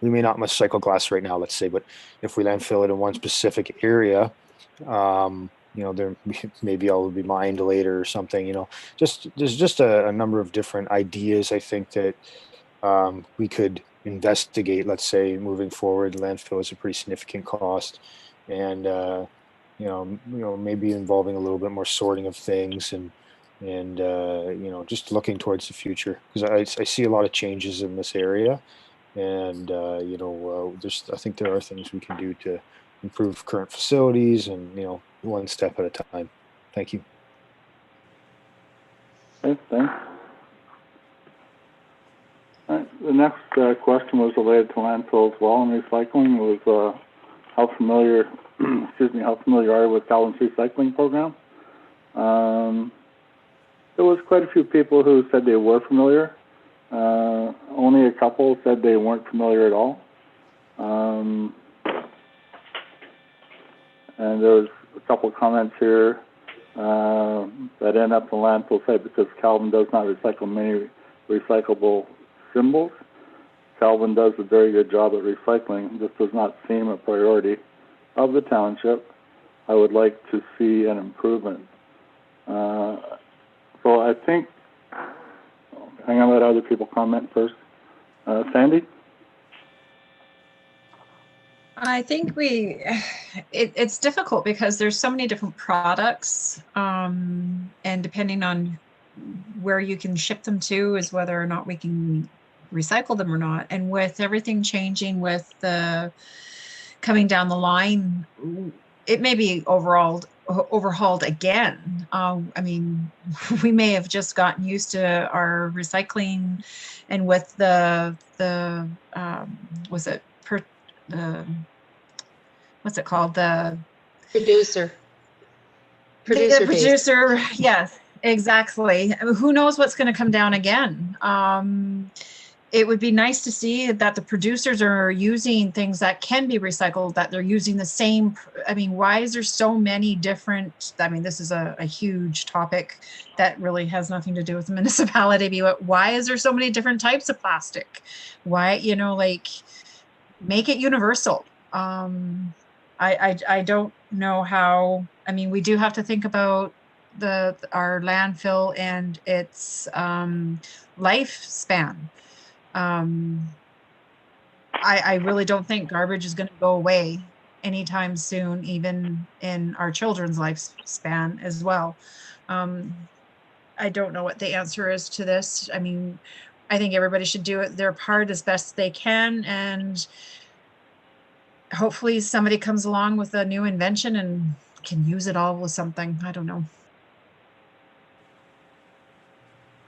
we may not recycle glass right now, let's say, but if we landfill it in one specific area, there maybe all will be mined later or something, there's just a number of different ideas I think that we could investigate, let's say, moving forward. Landfill is a pretty significant cost, and maybe involving a little bit more sorting of things and just looking towards the future, because I see a lot of changes in this area, and I think there are things we can do to improve current facilities, and one step at a time. Thank you. Okay, thanks. All right, the next question was related to landfill as well, and recycling was how familiar are you with Calvin's recycling program? There was quite a few people who said they were familiar. Only a couple said they weren't familiar at all. And there was a couple of comments here that end up in the landfill site because Calvin does not recycle many recyclable symbols. Calvin does a very good job at recycling. This does not seem a priority of the township. I would like to see an improvement. So I think, I'm going to let other people comment first. Sandy? I think it's difficult because there's so many different products, and depending on where you can ship them to is whether or not we can recycle them or not. And with everything changing with the coming down the line, it may be overhauled again. I mean, we may have just gotten used to our recycling, and with was it the what's it called, Producer the days. producer, yes, exactly. I mean, who knows what's going to come down again. It would be nice to see that the producers are using things that can be recycled, that they're using the same. I mean, why is there so many different? I mean, this is a huge topic that really has nothing to do with the municipality, but why is there so many different types of plastic? Why, like, make it universal. I don't know how. I mean, we do have to think about our landfill and its lifespan. I really don't think garbage is going to go away anytime soon, even in our children's lifespan as well. I don't know what the answer is to this. I mean, I think everybody should do their part as best they can, and hopefully somebody comes along with a new invention and can use it all with something. I don't know.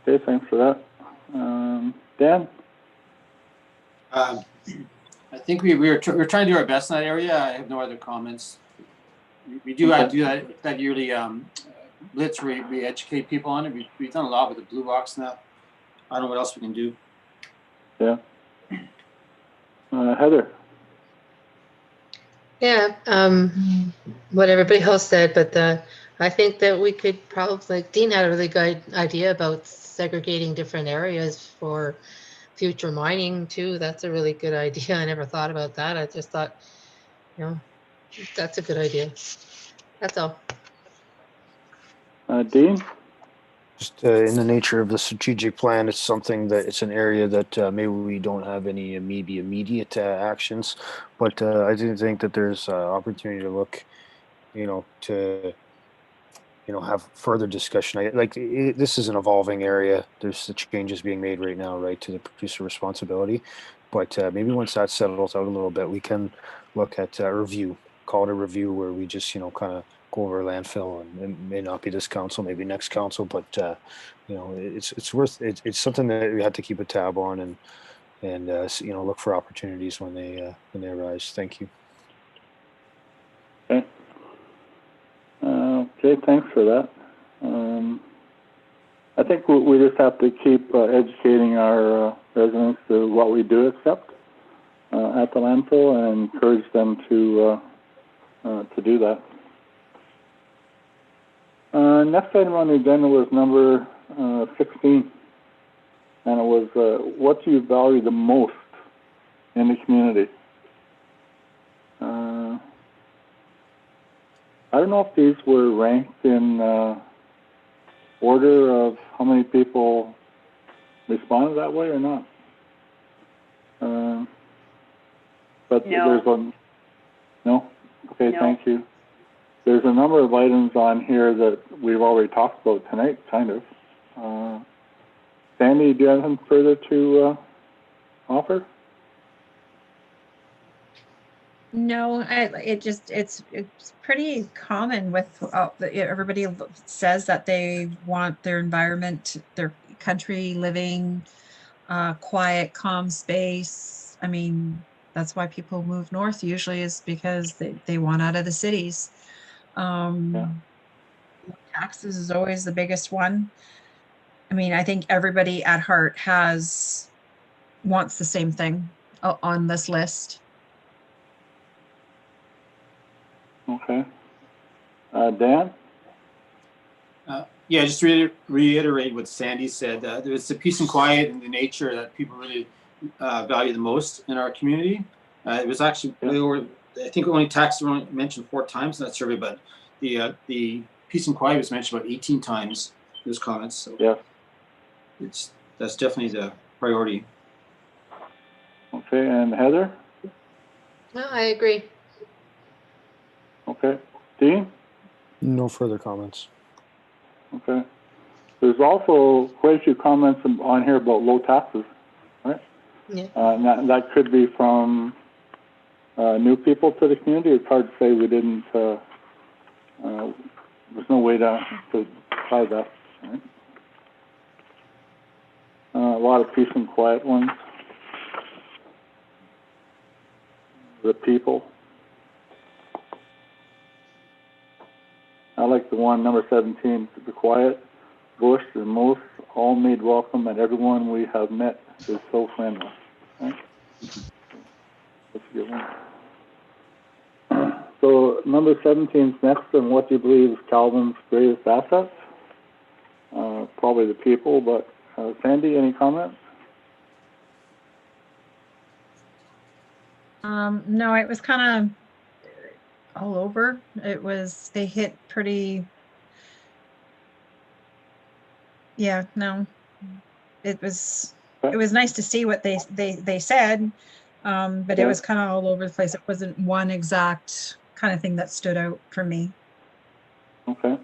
Okay, thanks for that. Dan? I think we're trying to do our best in that area. I have no other comments. We do do that yearly blitz where we educate people on it. We've done a lot with the blue box now. I don't know what else we can do. Yeah. Heather? Yeah, what everybody else said, but I think that we could probably, like Dean had a really good idea about segregating different areas for future mining too. That's a really good idea. I never thought about that. I just thought, that's a good idea. That's all. Dean? Just in the nature of the strategic plan, it's something that it's an area that maybe we don't have any immediate actions, but I do think that there's opportunity to look, to have further discussion. This is an evolving area. There's the changes being made right now, right, to the producer responsibility, but maybe once that settles out a little bit, we can look at a review, call it a review, where we just kind of go over landfill, and it may not be this council, maybe next council, but it's worth it. It's something that we have to keep a tab on, and look for opportunities when they arise. Thank you. Okay. Okay, thanks for that. I think we just have to keep educating our residents to what we do accept at the landfill, and encourage them to do that. Next item on the agenda was number 16, and it was what do you value the most in the community? I don't know if these were ranked in order of how many people responded that way or not. But No. there's no? Okay, No. thank you. There's a number of items on here that we've already talked about tonight, kind of. Sandy, do you have anything further to offer? No, it's pretty common with everybody says that they want their environment, their country living, quiet, calm space. I mean, that's why people move north usually, is because they want out of the cities. Taxes is always the biggest one. I mean, I think everybody at heart wants the same thing on this list. Okay. Dan? Yeah, just to reiterate what Sandy said. There's the peace and quiet and the nature that people really value the most in our community. It was actually, I think only taxes were only mentioned 4 times in that survey, but the peace and quiet was mentioned about 18 times in those comments. So yeah, that's definitely the priority. Okay, and Heather? No, I agree. Okay. Dean? No further comments. Okay. There's also quite a few comments on here about low taxes, right? Yeah. And that could be from new people to the community. It's hard to say. We didn't, there's no way to tie that, right? A lot of peace and quiet ones. The people. I like the one, number 17, the quiet. Bush, the most all made welcome, and everyone we have met is so friendly. Right? That's a good one. So number 17 is next, and what do you believe is Calvin's greatest assets? Probably the people, but Sandy, any comments? No, it was kind of all over. They hit pretty, yeah, no, it was nice to see what they said, but it was kind of all over the place. It wasn't one exact kind of thing that stood out for me. Okay.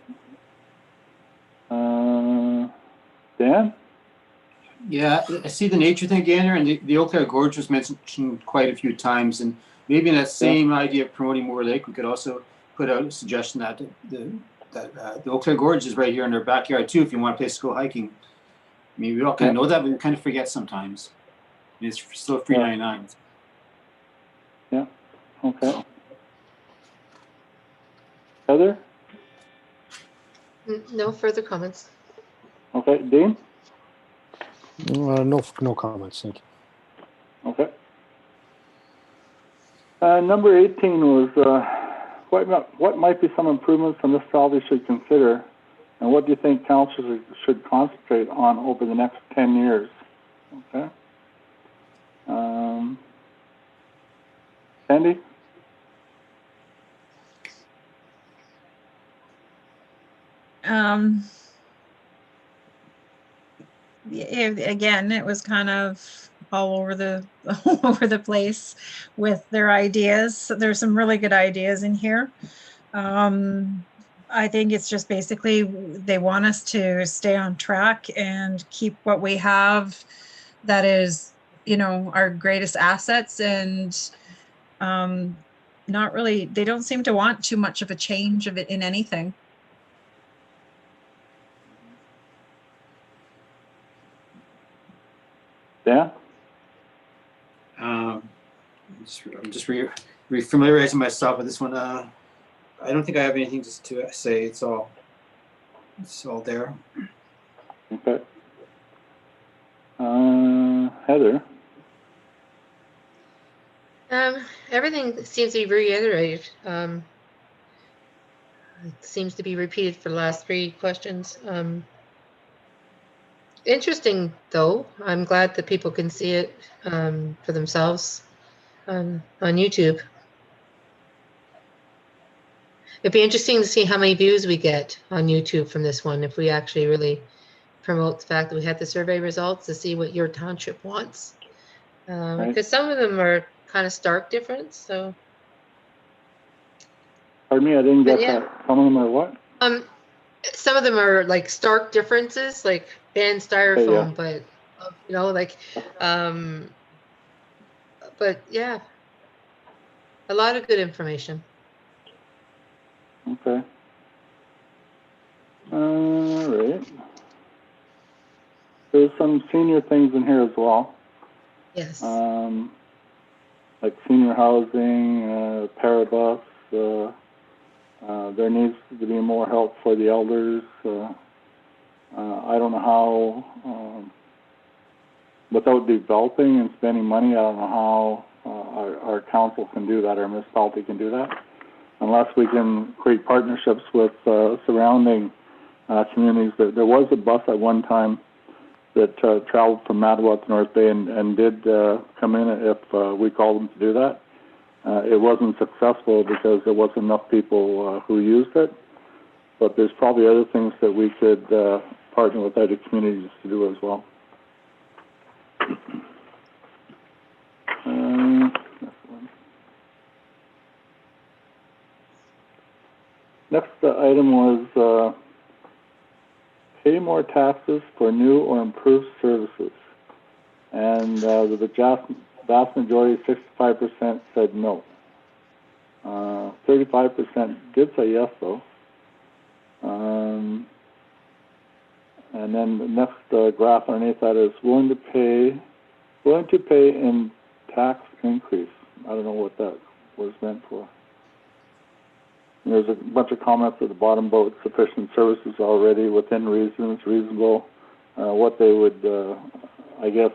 Dan? Yeah, I see the nature thing again here, and the Eau Claire Gorge was mentioned quite a few times, and maybe in that same idea of promoting Moore Lake, we could also put out a suggestion that the Eau Claire Gorge is right here in their backyard too, if you want a place to go hiking. I mean, we all kind of know that, but we kind of forget sometimes. And it's still $3.99. Yeah. Okay. Heather? No further comments. Okay. Dean? No comments. Thank you. Okay. Number 18 was what might be some improvements the municipality should consider, and what do you think council should concentrate on over the next 10 years? Okay. Sandy? Yeah, again, it was kind of all over the place with their ideas. There's some really good ideas in here. I think it's just basically they want us to stay on track and keep what we have that is, our greatest assets, and not really, they don't seem to want too much of a change of it in anything. Yeah? I'm just re-familiarizing myself with this one. I don't think I have anything just to say. It's all there. Okay. Heather? Everything seems to be reiterated. It seems to be repeated for the last 3 questions. Interesting, though. I'm glad that people can see it for themselves on YouTube. It'd be interesting to see how many views we get on YouTube from this one, if we actually really promote the fact that we had the survey results to see what your township wants. Because some of them are kind of stark difference. So. Pardon me, I didn't get that. Some of them are what? Some of them are like stark differences, like banned styrofoam, but but yeah, a lot of good information. Okay. All right. There's some senior things in here as well. Yes. Like senior housing, Parabus. There needs to be more help for the elders. I don't know how, without developing and spending money, I don't know how our council can do that, our municipality can do that, unless we can create partnerships with surrounding communities. There was a bus at one time that traveled from Mattawa to North Bay and did come in if we called them to do that. It wasn't successful because there wasn't enough people who used it, but there's probably other things that we could partner with other communities to do as well. Next item was pay more taxes for new or improved services. And the vast majority, 65%, said no. 35% did say yes, though. And then the next graph underneath that is willing to pay in tax increase. I don't know what that was meant for. And there's a bunch of comments at the bottom about sufficient services already within reasons, reasonable. What they would, I guess,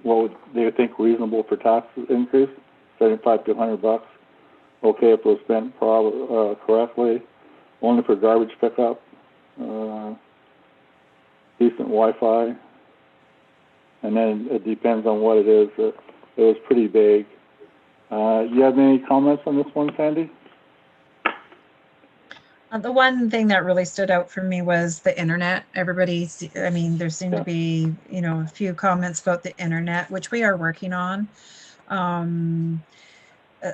what would they think reasonable for tax increase? 75 to 100 bucks. Okay, if it was spent correctly. Only for garbage pickup. Decent Wi-Fi. And then it depends on what it is. It was pretty vague. You have any comments on this one, Sandy? The one thing that really stood out for me was the internet. Everybody's, I mean, there seemed to be, you know, a few comments about the internet, which we are working on.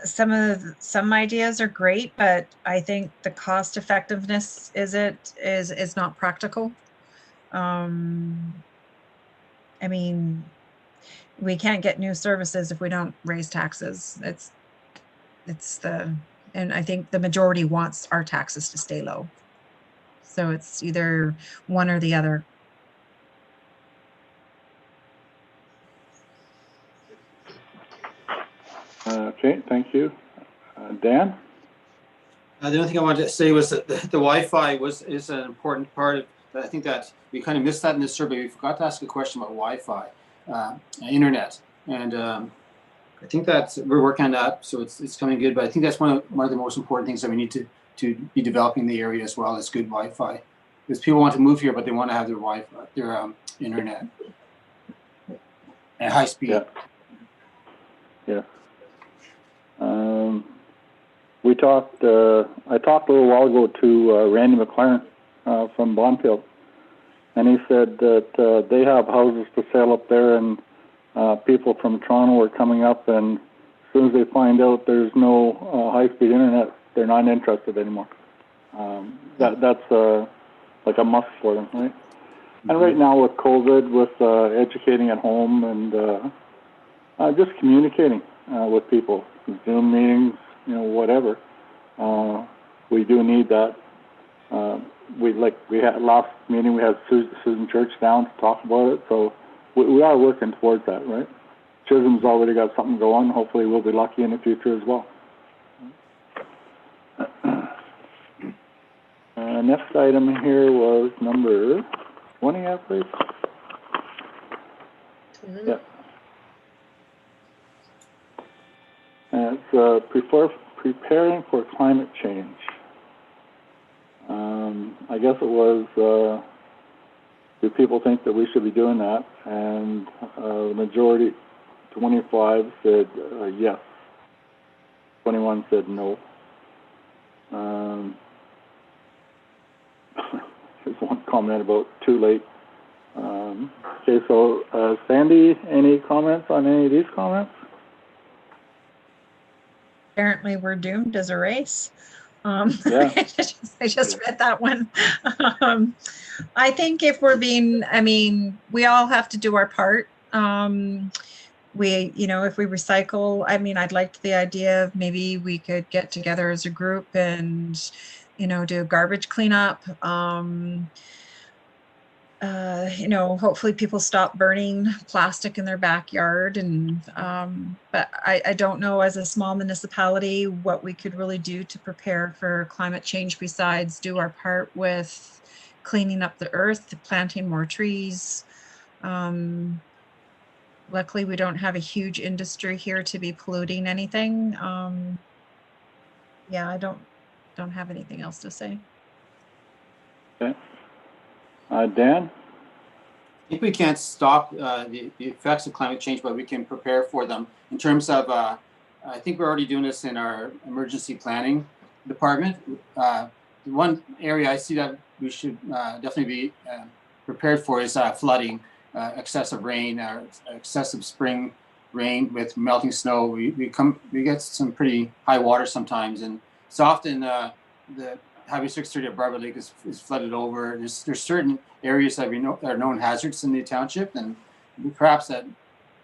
Some ideas are great, but I think the cost effectiveness is not practical. I mean, we can't get new services if we don't raise taxes. And I think the majority wants our taxes to stay low. So it's either one or the other. Okay, thank you. Dan? The only thing I wanted to say was that the Wi-Fi is an important part of. I think that we kind of missed that in this survey. We forgot to ask a question about Wi-Fi, internet, and I think that we're working on that, so it's coming good. But I think that's one of the most important things that we need to be developing in the area as well as good Wi-Fi, because people want to move here, but they want to have their Wi-Fi, their internet, and high speed. Yeah. Yeah. I talked a little while ago to Randy McLaren from Bonfield, and he said that they have houses for sale up there, and people from Toronto are coming up, and as soon as they find out there's no high-speed internet, they're not interested anymore. That's like a must for them, right? Mm-hmm. And right now with COVID, with educating at home and just communicating with people, Zoom meetings, you know, whatever. We do need that. We had last meeting, we had Susan Church down to talk about it, so we are working towards that, right? Chisholm's already got something going. Hopefully we'll be lucky in the future as well. Next item here was number 20, I believe. Mm-hmm. Yeah. And it's preparing for climate change. I guess it was, do people think that we should be doing that? And the majority, 25, said yes. 21 said no. There's one comment about too late. Okay, so Sandy, any comments on any of these comments? Apparently we're doomed as a race. Yeah. I just read that one. I think if we're being, I mean, we all have to do our part. You know, if we recycle, I mean, I'd like the idea of maybe we could get together as a group and, you know, do garbage cleanup. You know, hopefully people stop burning plastic in their backyard. And but I don't know, as a small municipality, what we could really do to prepare for climate change besides do our part with cleaning up the earth, planting more trees. Luckily, we don't have a huge industry here to be polluting anything. Yeah, I don't have anything else to say. Okay. Dan? I think we can't stop the effects of climate change, but we can prepare for them. In terms of, I think we're already doing this in our emergency planning department. One area I see that we should definitely be prepared for is flooding, excessive rain, excessive spring rain with melting snow. We get some pretty high water sometimes, and it's often the Highway 630 at Barber Lake is flooded over. There's certain areas that we know that are known hazards in the township, and perhaps that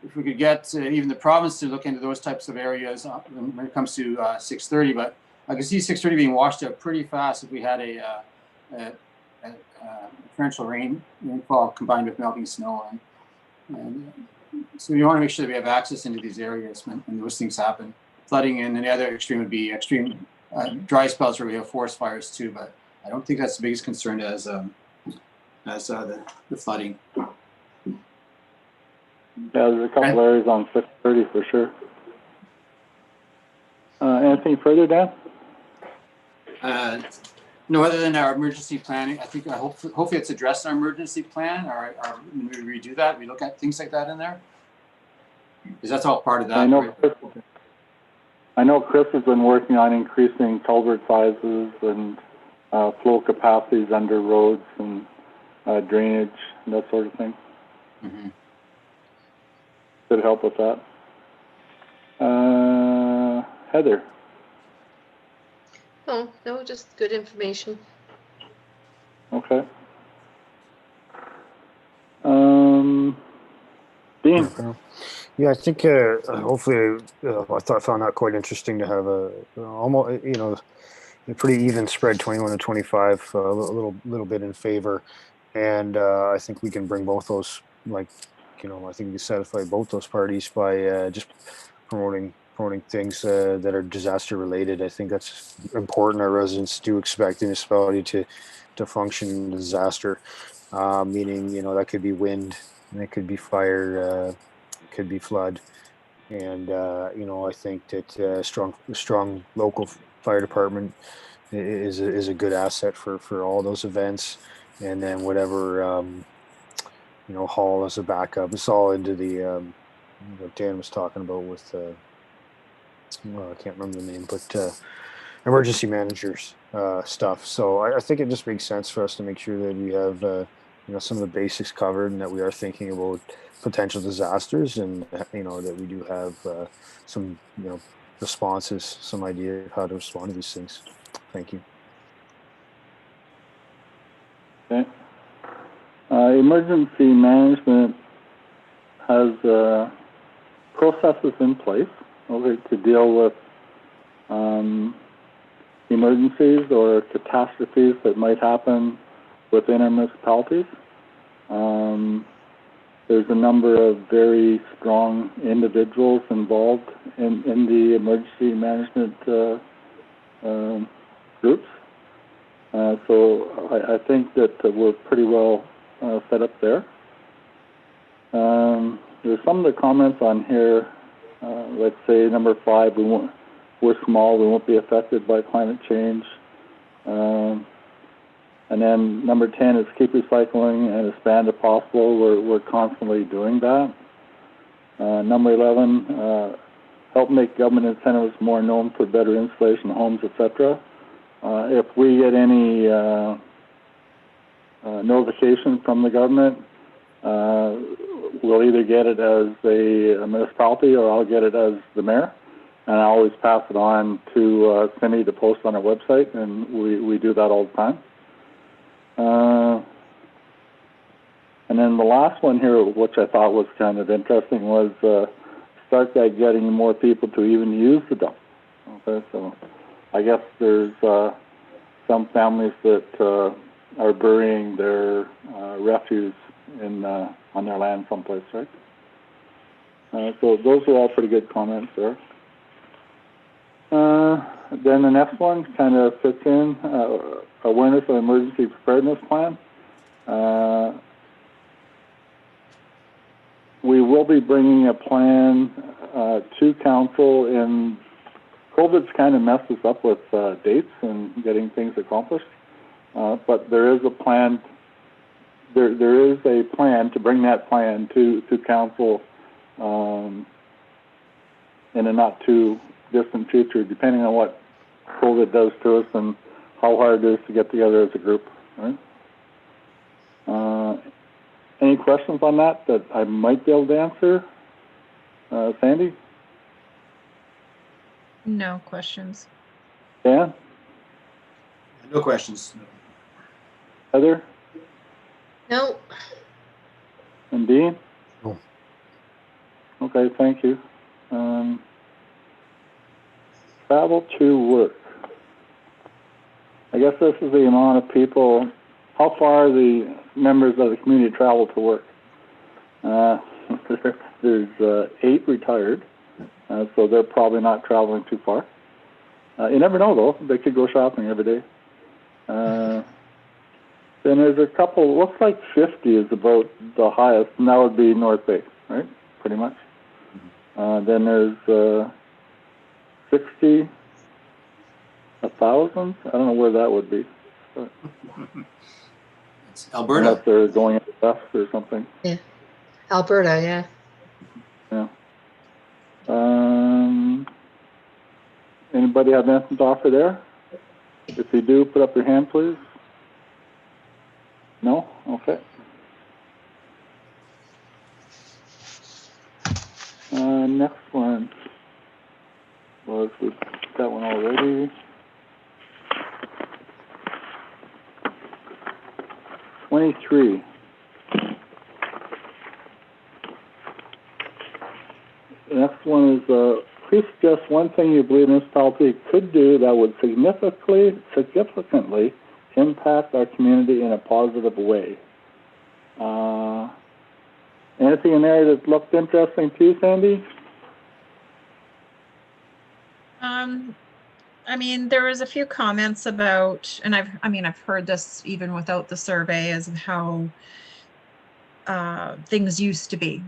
if we could get even the province to look into those types of areas when it comes to 630. But I can see 630 being washed out pretty fast if we had a torrential rainfall combined with melting snow, and so we want to make sure that we have access into these areas when those things happen. Flooding, and the other extreme would be extreme dry spells where we have forest fires too. But I don't think that's the biggest concern as the flooding. Yeah, there's a couple areas on 630 for sure. Anything further, Dan? No, other than our emergency planning, I think hopefully it's addressed in our emergency plan, or when we redo that, we look at things like that in there, because that's all part of that. I know Chris has been working on increasing culvert sizes and flow capacities under roads and drainage and that sort of thing. Mm-hmm. Could help with that. Heather. No, just good information. Okay. Dean. Okay. Yeah, I think hopefully I found that quite interesting to have a almost a pretty even spread, 21 to 25, a little bit in favor, and I think we can bring both those, I think we can satisfy both those parties by just promoting things that are disaster related. I think that's important. Our residents do expect the municipality to function in disaster, meaning that could be wind, and it could be fire, it could be flood, and I think that strong local fire department is a good asset for all those events, and then whatever haul as a backup. It's all into the what Dan was talking about with I can't remember the name, but emergency managers stuff. So I think it just makes sense for us to make sure that we have some of the basics covered, and that we are thinking about potential disasters, and that we do have some responses, some idea of how to respond to these things. Thank you. Okay. Emergency management has processes in place to deal with emergencies or catastrophes that might happen within our municipalities. There's a number of very strong individuals involved in the emergency management groups. So I think that we're pretty well set up there. There's some of the comments on here. Let's say number 5, we're small, we won't be affected by climate change. And then number 10 is keep recycling and expand if possible. We're constantly doing that. Number 11, help make government incentives more known for better insulation of homes, etc. If we get any notification from the government, we'll either get it as a municipality or I'll get it as the mayor, and I always pass it on to Cindy to post on our website, and we do that all the time. And then the last one here, which I thought was kind of interesting, was start by getting more people to even use the dump. Okay, so I guess there's some families that are burying their refuse on their land someplace, right? So those are all pretty good comments there. Then the next one kind of fits in, awareness of emergency preparedness plan. We will be bringing a plan to council, and COVID's kind of messed us up with dates and getting things accomplished. But there is a plan. There is a plan to bring that plan to council in a not too distant future, depending on what COVID does to us and how hard it is to get together as a group. Right? Any questions on that I might be able to answer? Sandy? No questions. Dan? No questions. Heather No, and Dean? No. Okay, thank you. Travel to work. I guess this is the amount of people, how far the members of the community travel to work. There's 8 retired, so they're probably not traveling too far. You never know, though. They could go shopping every day. Then there's a couple, looks like 50 is about the highest, and that would be North Bay, right? Pretty much. Then there's 60, 1,000. I don't know where that would be. It's Alberta. Unless they're going west or something. Alberta, yeah. Yeah. Anybody have anything to offer there? If you do, put up your hand, please. No? Okay. Next one was, we got one already. 23. The next one is, please suggest one thing you believe municipality could do that would significantly impact our community in a positive way. Anything in there that looked interesting to you, Sandy? I mean, there was a few comments about, and I've heard this even without the survey, as of how things used to be,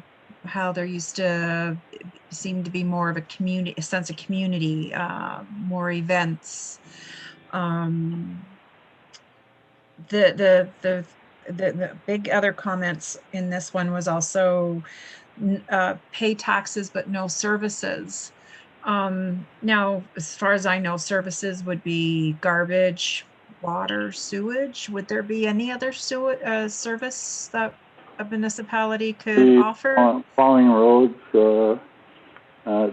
how there used to seem to be more of a community, a sense of community, more events. The big other comments in this one was also pay taxes but no services. Now, as far as I know, services would be garbage, water, sewage. Would there be any other service that a municipality could offer? Plowing roads,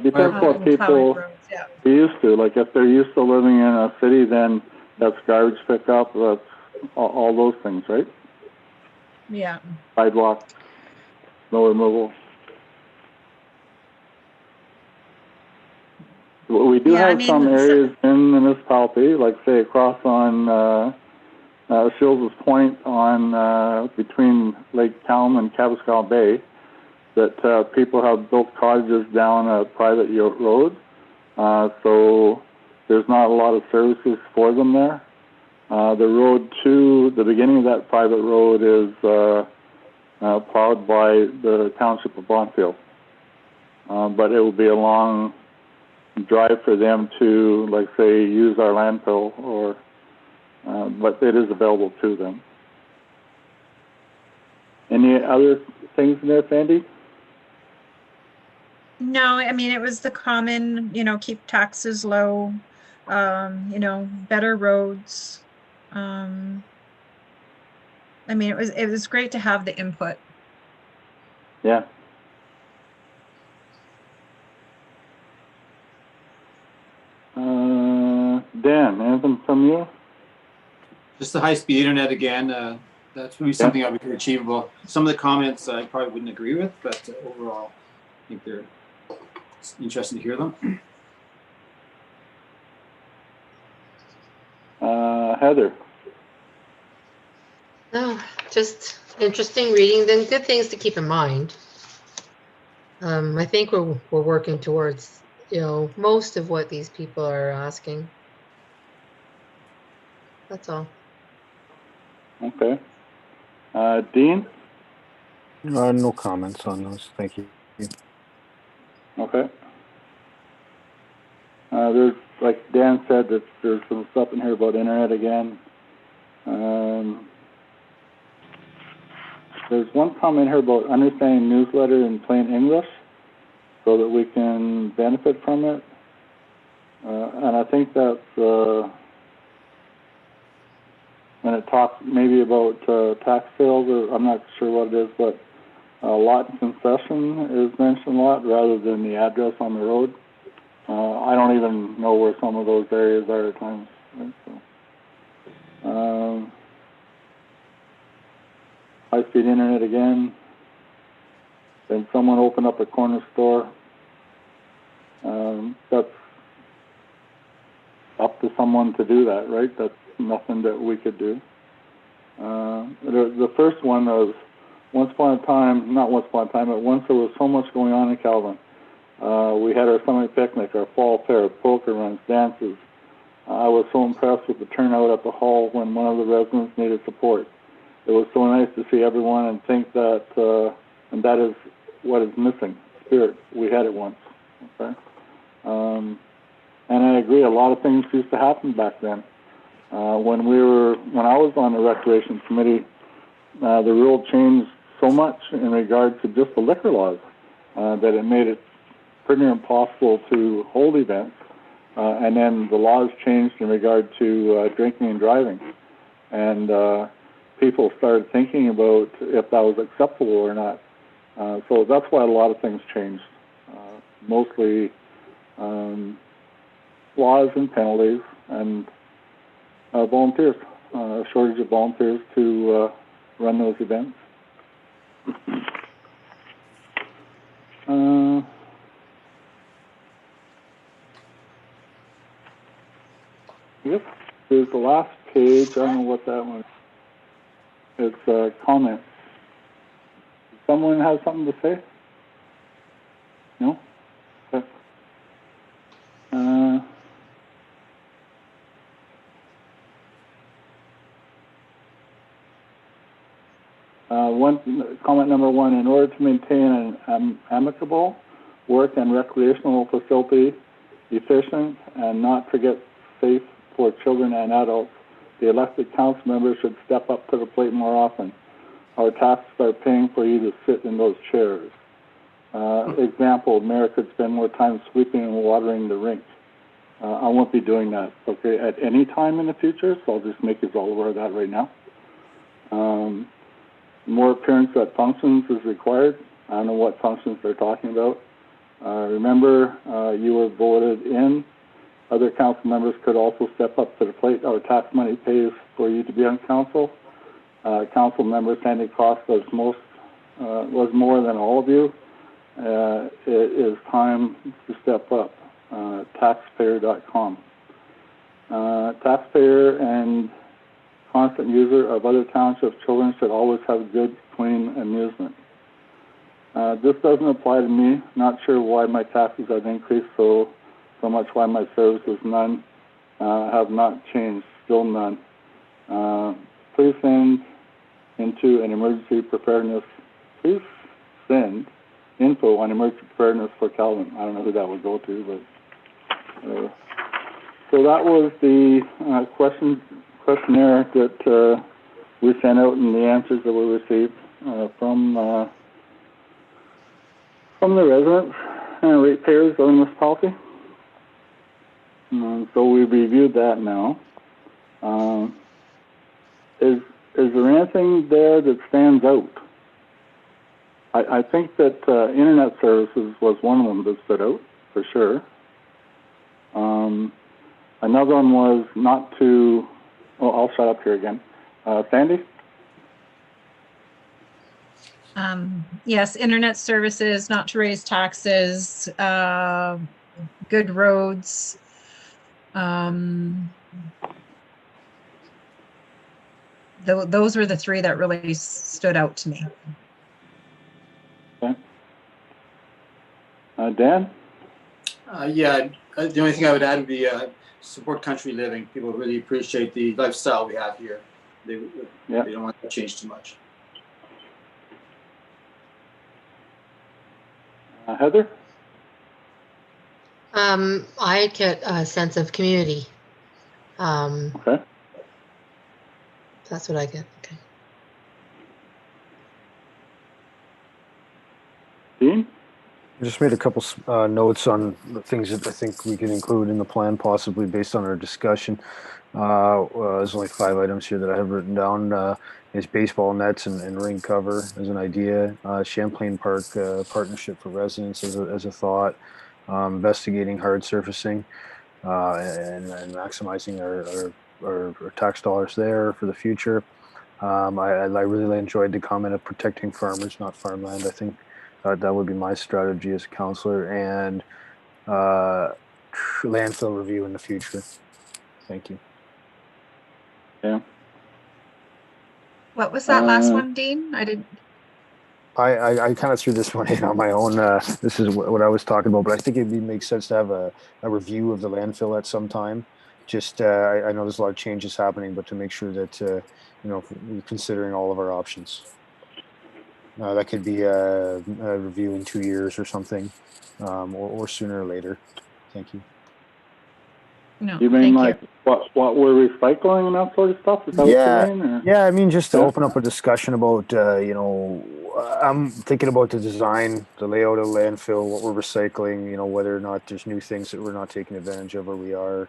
depends what people Yeah. are used to. Like if they're used to living in a city, then that's garbage pickup, that's all those things, right? Yeah. Sidewalk, snow removal. We do have some areas in the municipality, like say across on Shields Point on between Lake Calm and Kalispell Bay, that people have built cottages down a private road. So there's not a lot of services for them there. The road to the beginning of that private road is plowed by the township of Bonfield. But it will be a long drive for them to, like say, use our landfill, or but it is available to them. Any other things in there, Sandy? No, I mean, it was the common, keep taxes low, better roads. I mean, it was great to have the input. Yeah. Dan, anything from you? Just the high-speed internet again. That's really something that would be achievable. Some of the comments I probably wouldn't agree with, but overall, I think they're interesting to hear them. Heather. No, just interesting reading, then good things to keep in mind. I think we're working towards, most of what these people are asking. That's all. Okay. Dean? No comments on those. Thank you. Okay. There's, like Dan said, that there's some stuff in here about internet again. There's one comment here about understanding newsletter in plain English so that we can benefit from it. And I think that's when it talks maybe about tax sales, or I'm not sure what it is, but lot and concession is mentioned a lot rather than the address on the road. I don't even know where some of those areas are at times. Right? So. high-speed internet again. Then someone opened up a corner store. That's up to someone to do that, right? That's nothing that we could do. The first one was once upon a time, not once upon a time, but once there was so much going on in Calvin. We had our summer picnic, our fall fair, poker runs, dances. I was so impressed with the turnout at the hall when one of the residents needed support. It was so nice to see everyone and think that, and that is what is missing, spirit. We had it once, okay? And I agree, a lot of things used to happen back then. When I was on the recreation committee, the rule changed so much in regard to just the liquor laws that it made it pretty impossible to hold events. And then the laws changed in regard to drinking and driving. And people started thinking about if that was acceptable or not. So that's why a lot of things changed. Mostly laws and penalties and volunteers, a shortage of volunteers to run those events. Yep, there's the last page. I don't know what that one is. It's comments. Someone has something to say? No? Okay. Comment number one, in order to maintain an amicable work and recreational facility, efficient and not forget safe for children and adults, the elected council members should step up to the plate more often. Our taxes are paying for you to sit in those chairs. Example, Mayor could spend more time sweeping and watering the rink. I won't be doing that, okay, at any time in the future, so I'll just make you all aware of that right now. More appearance at functions is required. I don't know what functions they're talking about. Remember, you were voted in. Other council members could also step up to the plate. Our tax money pays for you to be on council. Council member Sandy Cross was more than all of you. It is time to step up. Taxpayer.com. Taxpayer and constant user of other townships' children should always have good, clean amusement. This doesn't apply to me. Not sure why my taxes have increased so much, why my services none have not changed, still none. Please send into an emergency preparedness. Please send info on emergency preparedness for Calvin. I don't know who that would go to, but so that was the questionnaire that we sent out and the answers that we received from the residents and ratepayers of the municipality. So we've reviewed that now. Is there anything there that stands out? I think that internet services was one of them that stood out, for sure. Another one was not to, well, I'll shut up here again. Sandy? Yes, internet services, not to raise taxes, good roads. Those were the three that really stood out to me. Okay. Dan? Yeah, the only thing I would add would be support country living. People really appreciate the lifestyle we have here. They don't want to change too much. Heather? I get a sense of community. Okay. That's what I get. Okay. Dean? I just made a couple notes on the things that I think we can include in the plan, possibly based on our discussion. There's only 5 items here that I have written down. Is baseball nets and ring cover as an idea. Champlain Park partnership for residents as a thought. Investigating hard surfacing and maximizing our tax dollars there for the future. I really enjoyed the comment of protecting farmers, not farmland. I think that would be my strategy as a councillor, and landfill review in the future. Thank you. Yeah. What was that last Uh, one, Dean? I didn't. I kind of threw this one in on my own. This is what I was talking about, but I think it makes sense to have a review of the landfill at some time. Just I know there's a lot of changes happening, but to make sure that you know, we're considering all of our options. That could be a review in 2 years or something, or sooner or later. Thank you. No, you mean thank like what we're recycling and that sort of stuff? Is that what you mean? Or? Yeah, I mean, just to Yeah. open up a discussion about, you know, I'm thinking about the design, the layout of the landfill, what we're recycling, you know, whether or not there's new things that we're not taking advantage of, or we are,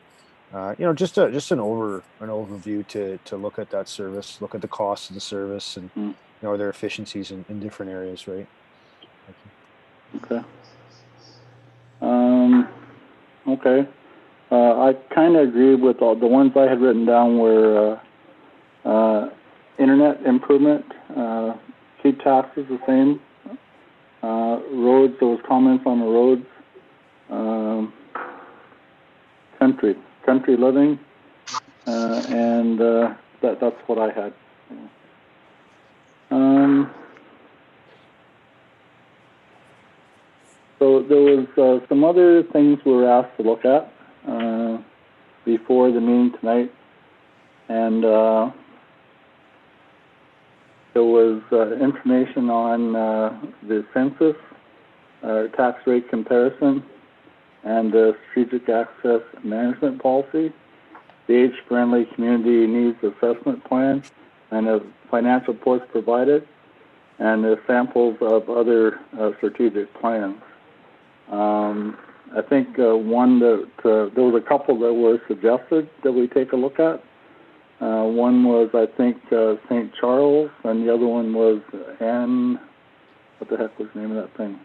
you know, just an overview to look at that service, look at the cost of the service, and you know, their efficiencies in different areas, right? Thank you. Okay. Okay. I kind of agree with all the ones I had written down were internet improvement, keep taxes the same, roads, there was comments on the roads, country living, and that's what I had. So there was some other things we were asked to look at before the meeting tonight, and there was information on the census, tax rate comparison, and the strategic access management policy, the age-friendly community needs assessment plan, and the financial reports provided, and the samples of other strategic plans. I think one that there was a couple that were suggested that we take a look at. One was, I think, St. Charles, and the other one was what the heck was the name of that thing?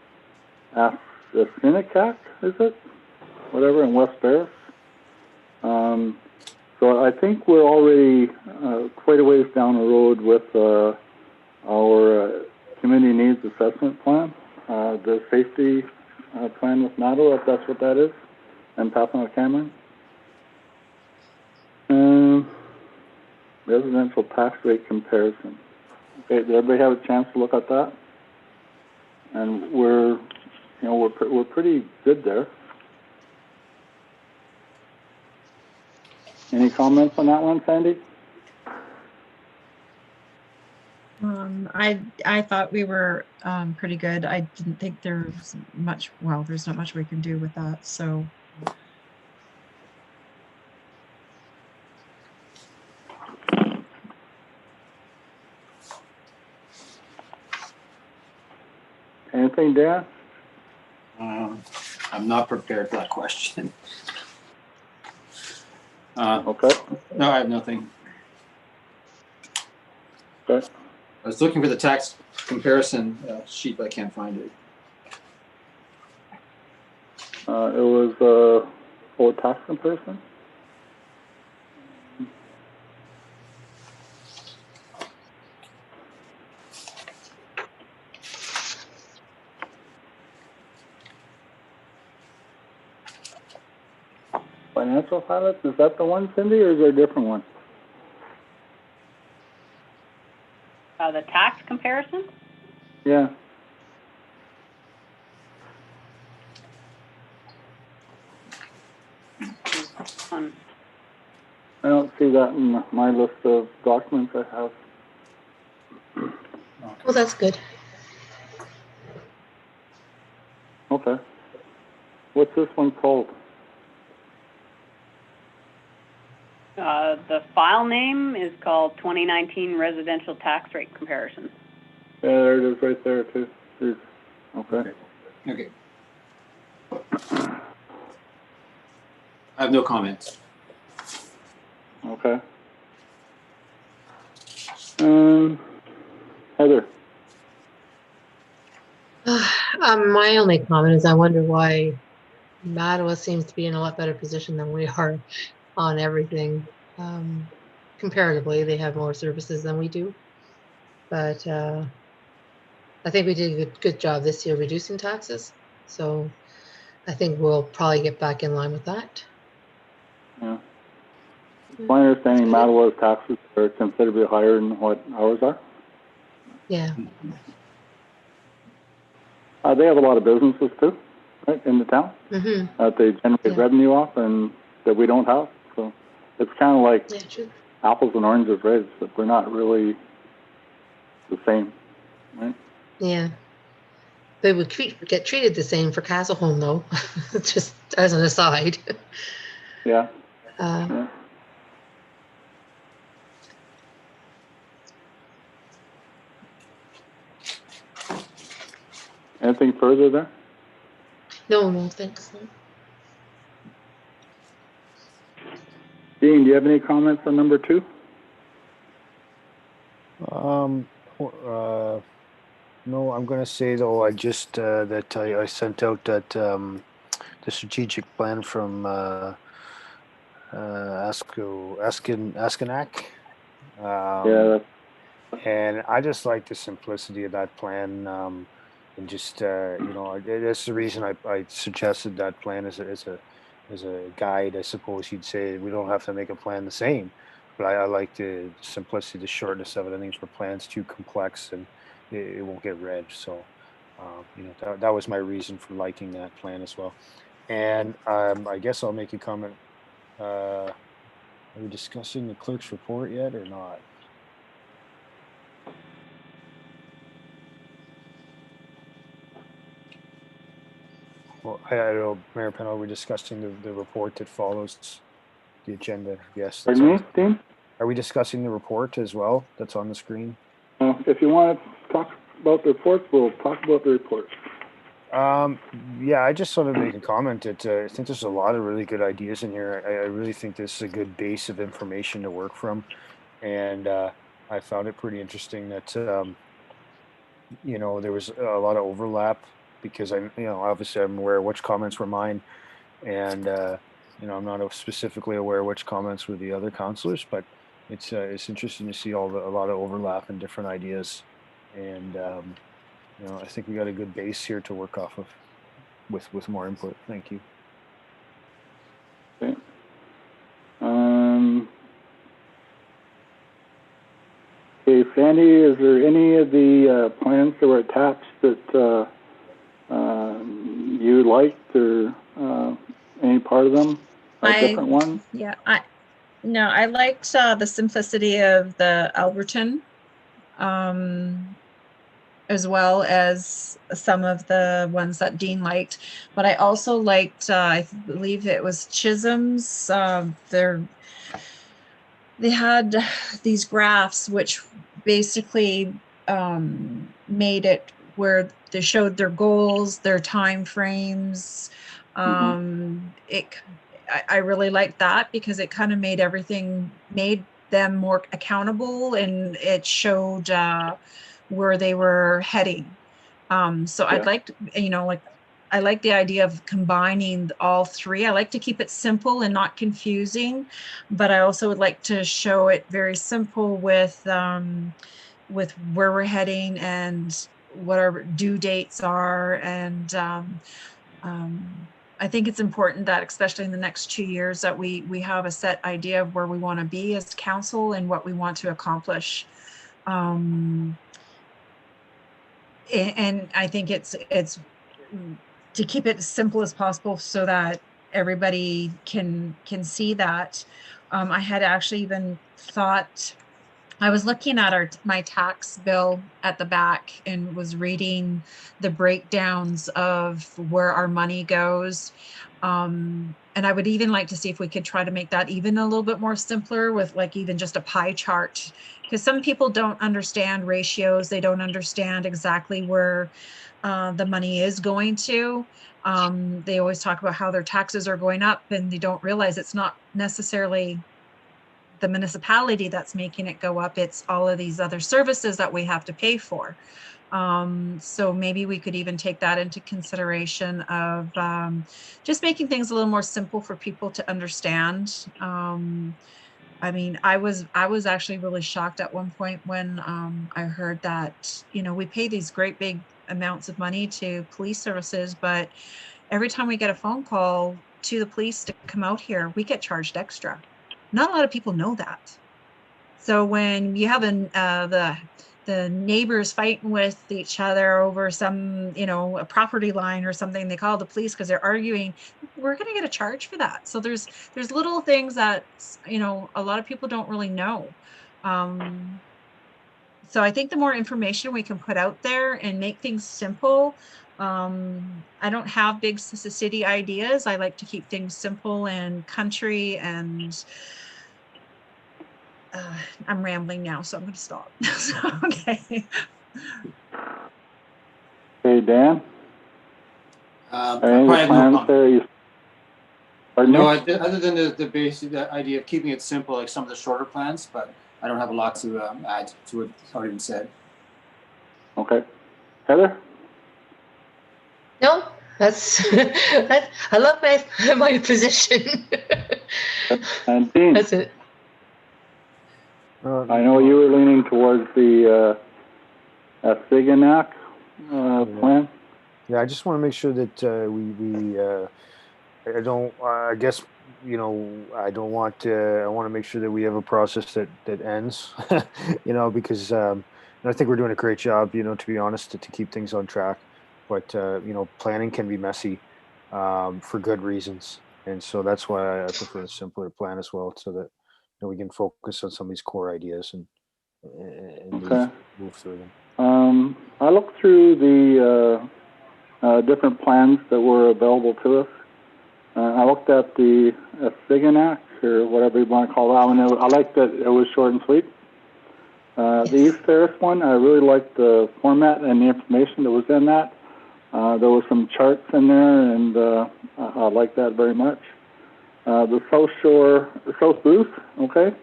Assinicat, is it? Whatever, in West Paris. So I think we're already quite a ways down the road with our community needs assessment plan, the safety plan with NATO, if that's what that is, and Pathfinder Cameron. Residential tax rate comparison. Okay, did everybody have a chance to look at that? And we're pretty good there. Any comments on that one, Sandy? I thought we were pretty good. I didn't think there was much. Well, there's not much we can do with that. So. Anything, Dan? I'm not prepared for that question. Okay. No, I have nothing. Okay. I was looking for the tax comparison sheet, but I can't find it. It was tax comparison. Financial highlights, is that the one, Cindy, or is there a different one? The tax comparison? Yeah. I don't see that in my list of documents I have. Well, that's good. Okay. What's this one called? The file name is called 2019 Residential Tax Rate Comparison. Yeah, there it is right there, too. Okay. Okay. I have no comments. Okay. Heather. My only comment is I wonder why Mattawa seems to be in a lot better position than we are on everything. comparatively, they have more services than we do. But I think we did a good job this year reducing taxes. So I think we'll probably get back in line with that. Yeah. My understanding, Mattawa's taxes are considerably higher than what ours are. Yeah. They have a lot of businesses too, right, in the town Mm-hmm. that they generate Yeah. revenue off and that we don't have. So it's kind of like Yeah, true. apples and oranges, right? It's that we're not really the same, right? Yeah. They would get treated the same for Castle Home, though, just as an aside. Yeah. Uh, Yeah. Anything further there? no, thanks. Dean, do you have any comments on number 2? No, I'm going to say though, I just that I sent out that the strategic plan from Askinak. Yeah. And I just like the simplicity of that plan, and just that's the reason I suggested that plan as a guide. I suppose you'd say we don't have to make a plan the same, but I like the simplicity, the shortness of it. I think for plans too complex and it won't get read. So that was my reason for liking that plan as well. And I guess I'll make a comment. Are we discussing the clerk's report yet or not? Well, I don't know, Mayor Pennell, are we discussing the report that follows the agenda? Yes. Pardon me, Dean? Are we discussing the report as well that's on the screen? If you want to talk about the reports, we'll talk about the reports. Yeah, I just sort of make a comment that I think there's a lot of really good ideas in here. I really think this is a good base of information to work from. And I found it pretty interesting that, there was a lot of overlap because obviously I'm aware which comments were mine. And, I'm not specifically aware which comments were the other councillors, but it's interesting to see a lot of overlap and different ideas. And, I think we got a good base here to work off of with more input. Thank you. Okay. Okay, Sandy, is there any of the plans that were attached that you liked or any part of them? A different one? Yeah, I liked the simplicity of the Alberton, as well as some of the ones that Dean liked. But I also liked, I believe it was Chisholm's. They had these graphs which basically made it where they showed their goals, their time frames. I really liked that because it kind of made them more accountable, and it showed where they were heading. So I'd like to, I like the idea of combining all three. I like to keep it simple and not confusing, but I also would like to show it very simple with where we're heading and what our due dates are. And I think it's important that, especially in the next 2 years, that we have a set idea of where we want to be as council and what we want to accomplish. And I think it's to keep it as simple as possible so that everybody can see that. I had actually even thought, I was looking at my tax bill at the back and was reading the breakdowns of where our money goes. And I would even like to see if we could try to make that even a little bit more simpler with like even just a pie chart, because some people don't understand ratios. They don't understand exactly where the money is going to. They always talk about how their taxes are going up, and they don't realize it's not necessarily the municipality that's making it go up. It's all of these other services that we have to pay for. So maybe we could even take that into consideration of just making things a little more simple for people to understand. I mean, I was actually really shocked at one point when I heard that, you know, we pay these great big amounts of money to police services, but every time we get a phone call to the police to come out here, we get charged extra. Not a lot of people know that. So when you have the neighbors fighting with each other over some, you know, a property line or something, they call the police because they're arguing, we're going to get a charge for that. So there's little things that, you know, a lot of people don't really know. So I think the more information we can put out there and make things simple. I don't have big city ideas. I like to keep things simple and country, and I'm rambling now, so I'm going to stop. Okay. Okay, Dan, I are any probably have no plans comment. there? Pardon No, me? other than the basic idea of keeping it simple, like some of the shorter plans, but I don't have a lot to add to what has already been said. Okay. Heather? No, that's, I love my position. And Dean? That's it. I know you were leaning towards the Siganac plan. Yeah, I just want to make sure that I don't. I guess you know. I don't want. I want to make sure that we have a process that ends. You know, because and I think we're doing a great job. You know, to be honest, to keep things on track. But you know, planning can be messy for good reasons, and so that's why I prefer a simpler plan as well, so that you know we can focus on some of these core ideas and Okay. move through them. I looked through the different plans that were available to us. I looked at the Siganac, or whatever you want to call that one. I liked that it was short and sweet. The East Terrace one, I really liked the format and the information that was in that. There were some charts in there, and I liked that very much. The South Booth, okay.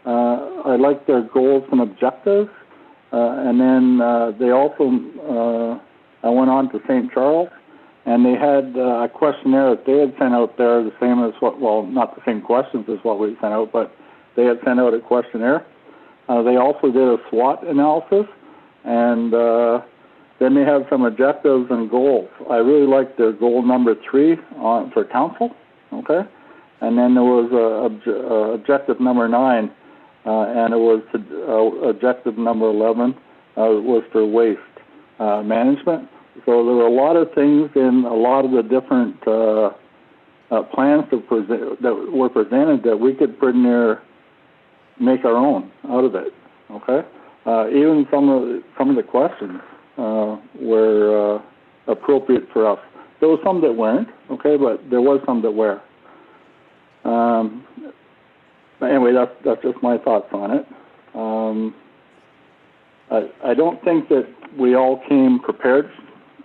I liked their goals and objectives. And then they also, I went on to St. Charles, and they had a questionnaire that they had sent out there, the same as what, well, not the same questions as what we sent out, but they had sent out a questionnaire. They also did a SWOT analysis, and then they have some objectives and goals. I really liked their goal number 3 for council, okay? And then there was objective number 9, and it was objective number 11 was for waste management. So there were a lot of things in a lot of the different plans that were presented that we could pretty near make our own out of it. Okay, even some of the questions were appropriate for us. There was some that weren't. Okay, but there was some that were. But anyway, that's just my thoughts on it. I don't think that we all came prepared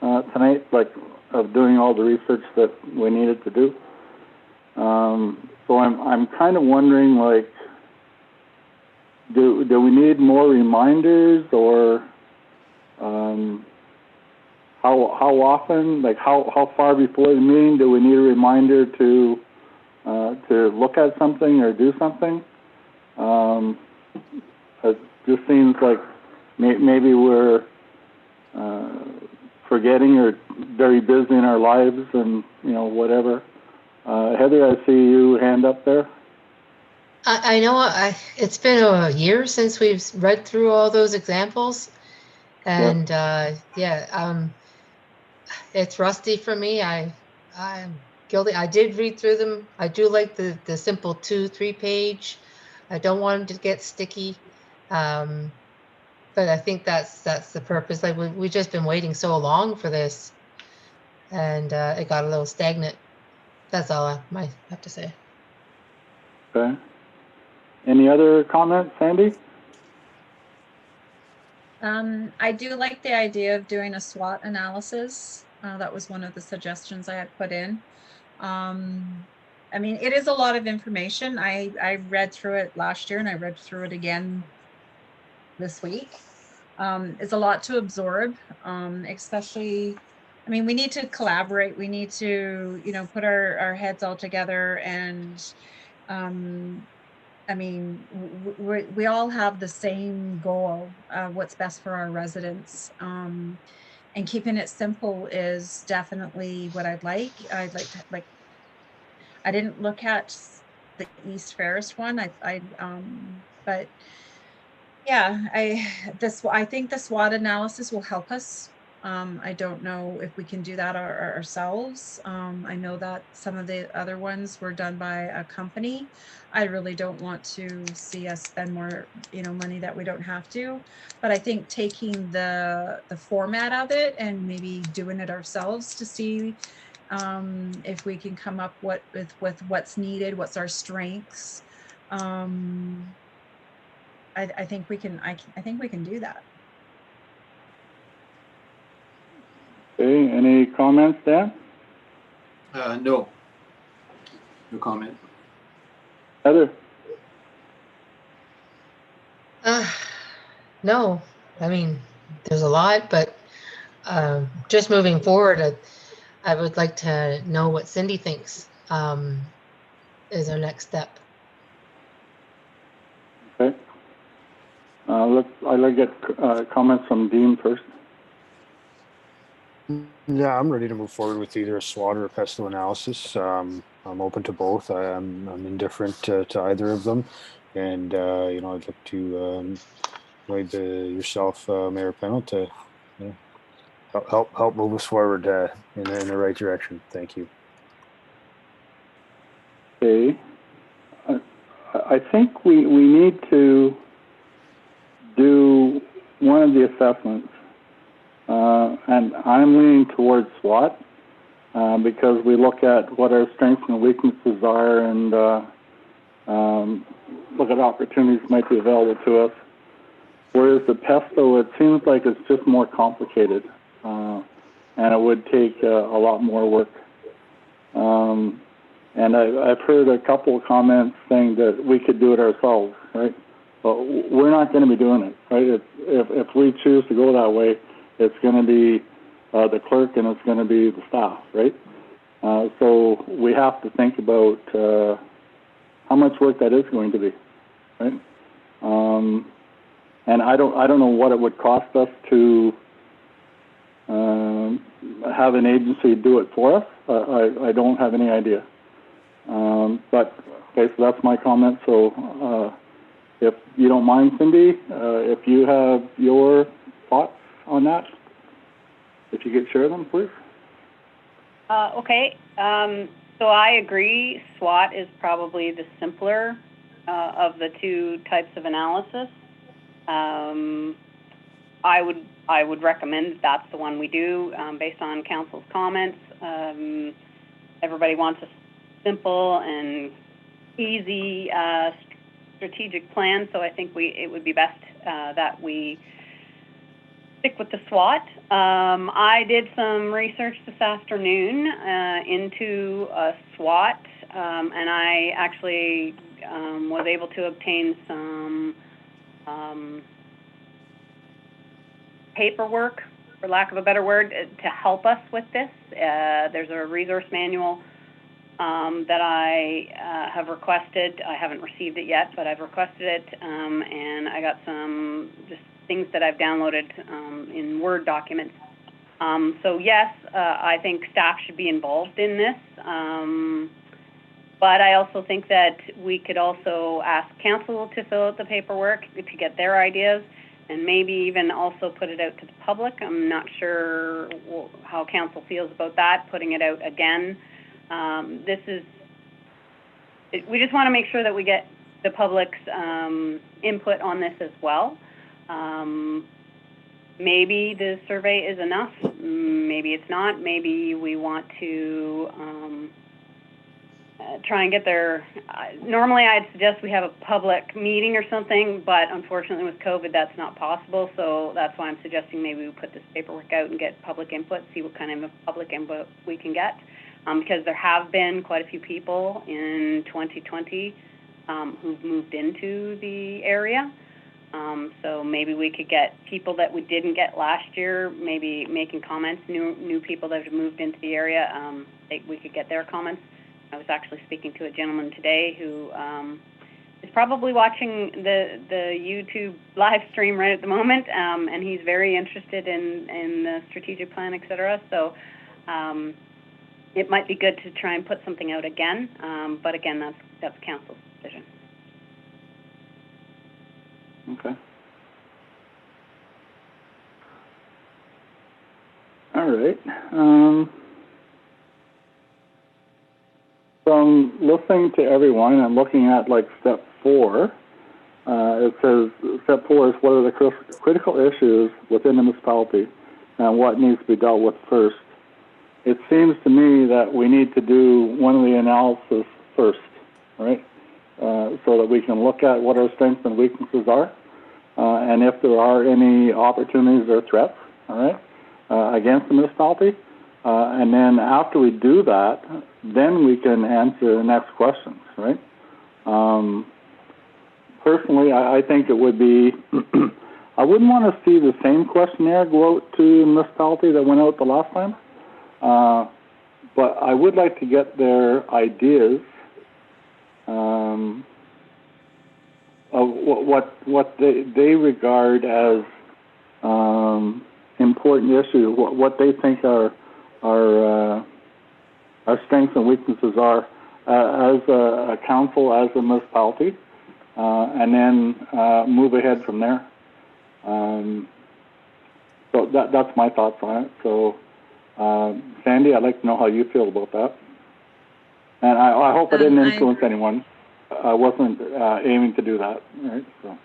tonight, like of doing all the research that we needed to do. So I'm kind of wondering, like, do we need more reminders, or how often, like how far before the meeting do we need a reminder to look at something or do something? It just seems like maybe we're forgetting or very busy in our lives, and whatever. Heather, I see you hand up there. I know it's been a year since we've read through all those examples, and it's rusty for me. I'm guilty. I did read through them. I do like the simple 2-3 page. I don't want them to get sticky, but I think that's the purpose. Like we just been waiting so long for this, and it got a little stagnant. That's all I might have to say. Okay. Any other comments, Sandy? I do like the idea of doing a SWOT analysis. That was one of the suggestions I had put in. I mean, it is a lot of information. I read through it last year, and I read through it again this week. It's a lot to absorb, especially, I mean, we need to collaborate. We need to, put our heads all together and I mean, we all have the same goal, what's best for our residents. And keeping it simple is definitely what I'd like. I'd like to, like, I didn't look at the East Ferris one. But yeah, I think the SWOT analysis will help us. I don't know if we can do that ourselves. I know that some of the other ones were done by a company. I really don't want to see us spend more, money that we don't have to. But I think taking the format of it and maybe doing it ourselves to see if we can come up with what's needed, what's our strengths. I think we can. I think we can do that. Okay, any comments, Dan? No. No comment. Heather? No, I mean, there's a lot, but just moving forward, I would like to know what Cindy thinks is our next step. Okay. I'd like to get comments from Dean first. Yeah, I'm ready to move forward with either a SWOT or a pesto analysis. I'm open to both. I'm indifferent to either of them, and I'd like to invite yourself, Mayor Pennell, to help move us forward in the right direction. Thank you. Okay. I think we need to do one of the assessments, and I'm leaning towards SWOT because we look at what our strengths and weaknesses are and look at opportunities that might be available to us. Whereas the pesto, it seems like it's just more complicated, and it would take a lot more work. And I've heard a couple of comments saying that we could do it ourselves, right? But we're not going to be doing it, right? If we choose to go that way, it's going to be the clerk and it's going to be the staff, right? So we have to think about how much work that is going to be, right? And I don't know what it would cost us to have an agency do it for us. I don't have any idea. But okay, so that's my comment. So if you don't mind, Cindy, if you have your thoughts on that, if you could share them, please. Okay. So I agree. SWOT is probably the simpler of the two types of analysis. I would recommend that's the one we do based on council's comments. Everybody wants a simple and easy strategic plan, so I think it would be best that we stick with the SWOT. I did some research this afternoon into SWOT, and I actually was able to obtain some paperwork, for lack of a better word, to help us with this. There's a resource manual that I have requested. I haven't received it yet, but I've requested it, and I got some just things that I've downloaded in Word documents. So yes, I think staff should be involved in this, but I also think that we could also ask council to fill out the paperwork to get their ideas, and maybe even also put it out to the public. I'm not sure how council feels about that, putting it out again. We just want to make sure that we get the public's input on this as well. Maybe the survey is enough, maybe it's not. Maybe we want to try and get their, normally I'd suggest we have a public meeting or something, but unfortunately with COVID that's not possible, so that's why I'm suggesting maybe we put this paperwork out and get public input, see what kind of public input we can get, because there have been quite a few people in 2020 who've moved into the area. So maybe we could get people that we didn't get last year, maybe making comments, new people that have moved into the area, we could get their comments. I was actually speaking to a gentleman today who is probably watching the YouTube live stream right at the moment, and he's very interested in the strategic plan, et cetera. So it might be good to try and put something out again, but again, that's council's decision. Okay. All right. From listening to everyone and looking at like step 4, it says step 4 is what are the critical issues within the municipality and what needs to be dealt with first. It seems to me that we need to do one of the analysis first, right? So that we can look at what our strengths and weaknesses are, and if there are any opportunities or threats, all right, against the municipality. And then after we do that, then we can answer the next questions, right? Personally, I think it would be, I wouldn't want to see the same questionnaire go out to the municipality that went out the last time. But I would like to get their ideas of what they regard as important issues, what they think our strengths and weaknesses are as a council, as a municipality, and then move ahead from there. So that's my thoughts on it. So, Sandy, I'd like to know how you feel about that. And I hope I didn't influence anyone. I wasn't aiming to do that, right? So.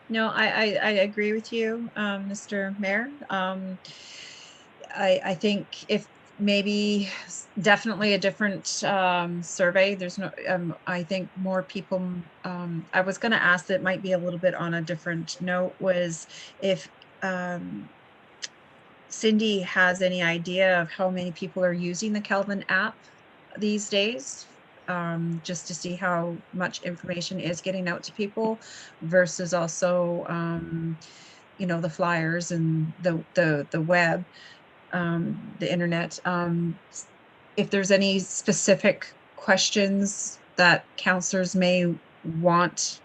No, I agree with you, Mr. Mayor. I think if maybe definitely a different survey. There's no, I think more people, I was going to ask that might be a little bit on a different note, was if Cindy has any idea of how many people are using the Kelvin app these days, just to see how much information is getting out to people versus also, you know, the flyers and the web, the internet. If there's any specific questions that councillors may want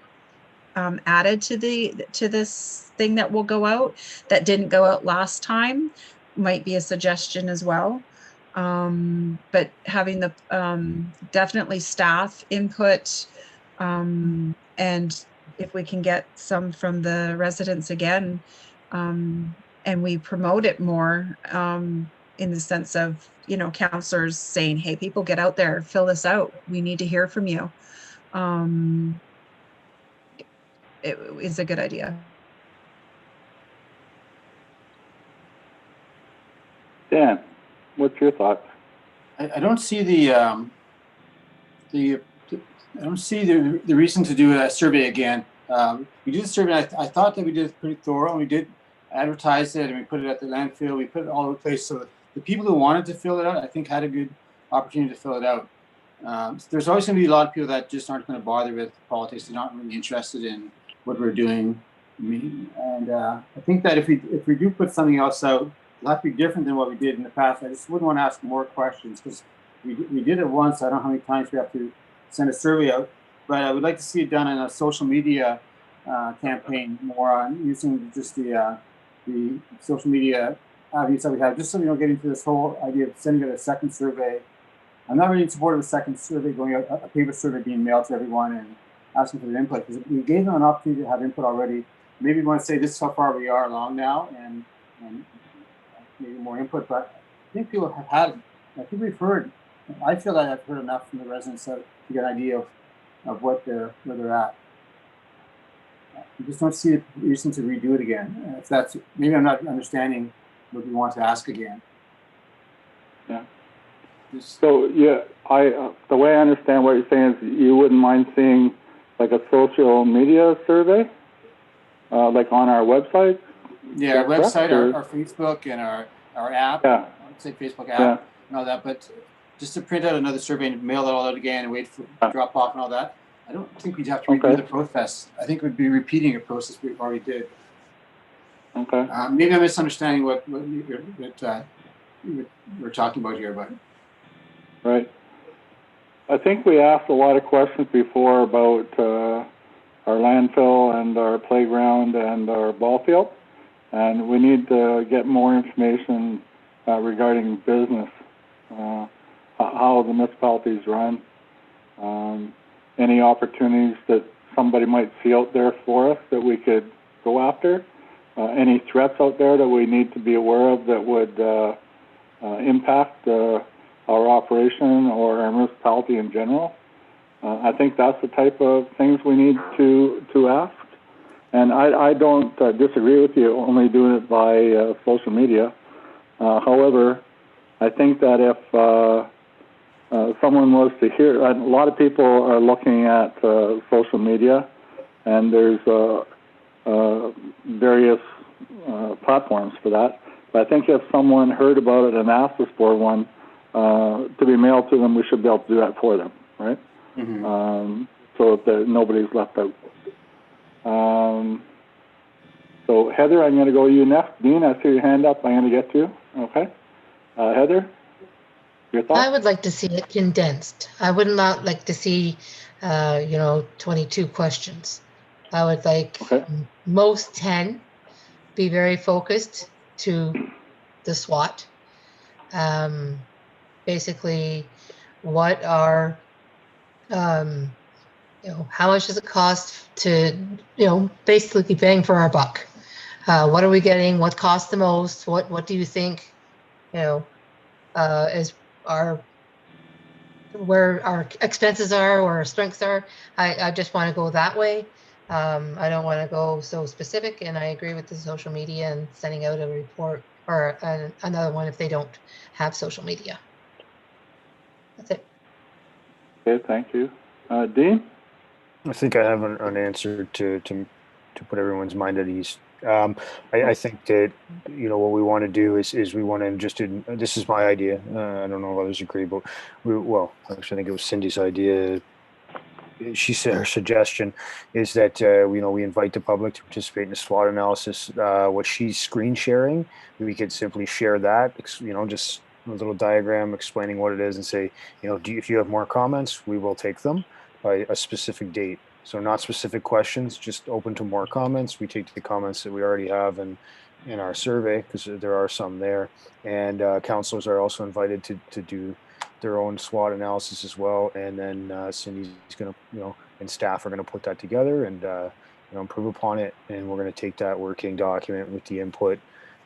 added to this thing that will go out that didn't go out last time, might be a suggestion as well. But having the definitely staff input, and if we can get some from the residents again, and we promote it more, in the sense of, you know, councillors saying, hey, people, get out there, fill this out, we need to hear from you. It is a good idea. Dan, what's your thoughts? I don't see I don't see the reason to do a survey again. We did a survey. I thought that we did it pretty thorough, and we did advertise it, and we put it at the landfill. We put it all over the place. So the people who wanted to fill it out, I think, had a good opportunity to fill it out. There's always going to be a lot of people that just aren't going to bother with politics. They're not really interested in what we're doing. And I think that if we do put something else out, it'll have to be different than what we did in the past. I just wouldn't want to ask more questions because we did it once. I don't know how many times we have to send a survey out, but I would like to see it done in a social media campaign, more on using just the social media avenues that we have, just so we don't get into this whole idea of sending out a second survey. I'm not really in support of a second survey going out, a paper survey being mailed to everyone and asking for their input, because we gave them an opportunity to have input already. Maybe we want to say this is how far we are along now, and maybe more input, but I think people have had, I think we've heard, I feel like I've heard enough from the residents to get an idea of where they're at. I just don't see a reason to redo it again. If that's, maybe I'm not understanding what we want to ask again. Yeah. So yeah, the way I understand what you're saying is you wouldn't mind seeing like a social media survey, like on our website. Yeah, our website, our Facebook, and our app. Yeah. I'd say Facebook app and all that, but just to print out another survey and mail it all out again and wait for it to drop off and all that, I don't think we'd have to redo the process. I think we'd be repeating a process we already did. Okay. Maybe I'm misunderstanding what we're talking about here, but. Right. I think we asked a lot of questions before about our landfill and our playground and our ball field, and we need to get more information regarding business, how the municipalities run, any opportunities that somebody might see out there for us that we could go after, any threats out there that we need to be aware of that would impact our operation or our municipality in general. I think that's the type of things we need to ask. And I don't disagree with you only doing it by social media. However, I think that if someone was to hear, a lot of people are looking at social media, and there's various platforms for that. But I think if someone heard about it and asked us for one to be mailed to them, we should be able to do that for them, right? Mm-hmm. So that nobody's left out. So Heather, I'm going to go to you next. Dean, I see your hand up. I'm going to get to you. Okay. Heather, your thoughts? I would like to see it condensed. I would not like to see, 22 questions. I would like most 10 be very focused to the SWOT. Basically, what are, how much does it cost to, basically bang for our buck? What are we getting? What costs the most? What do you think, is where our expenses are, where our strengths are? I just want to go that way. I don't want to go so specific, and I agree with the social media and sending out a report or another one if they don't have social media. That's it. Okay, thank you. Dean? I think I have an answer to put everyone's mind at ease. I think that what we want to do is we want to this is my idea. I don't know if others agree, but actually I think it was Cindy's idea. She said her suggestion is that we invite the public to participate in the SWOT analysis. What she's screen sharing, we could simply share that. Just a little diagram explaining what it is, and say, if you have more comments, we will take them by a specific date. So not specific questions, just open to more comments. We take the comments that we already have in our survey, because there are some there, and councilors are also invited to do their own SWOT analysis as well. And then Cindy's going to, and staff are going to put that together and improve upon it. And we're going to take that working document with the input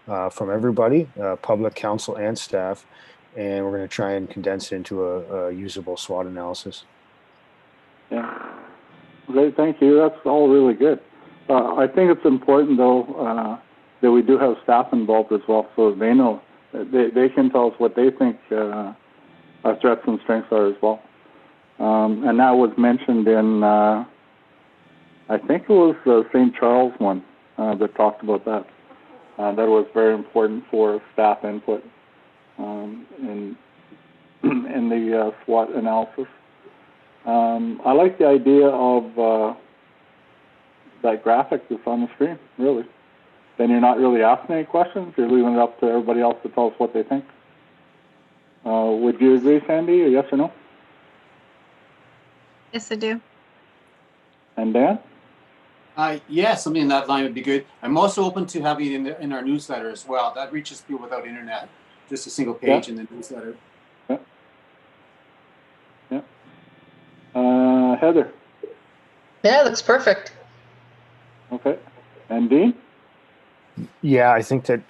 from everybody, public, council, and staff, and we're going to try and condense it into a usable SWOT analysis. Yeah. Okay, thank you. That's all really good. I think it's important, though, that we do have staff involved as well, so they know. They can tell us what they think our threats and strengths are as well. And that was mentioned in, I think it was the St. Charles one that talked about that. That was very important for staff input in the SWOT analysis. I like the idea of that graphic that's on the screen, really. Then you're not really asking any questions, you're leaving it up to everybody else to tell us what they think. Would you agree, Sandy, or yes or no? Yes, I do. And Dan? Yes, something in that line would be good. I'm also open to having it in our newsletter as well. That reaches people without internet, just a single page in the newsletter. Yeah. Heather? Yeah, looks perfect. Okay. And Dean? Yeah, I think that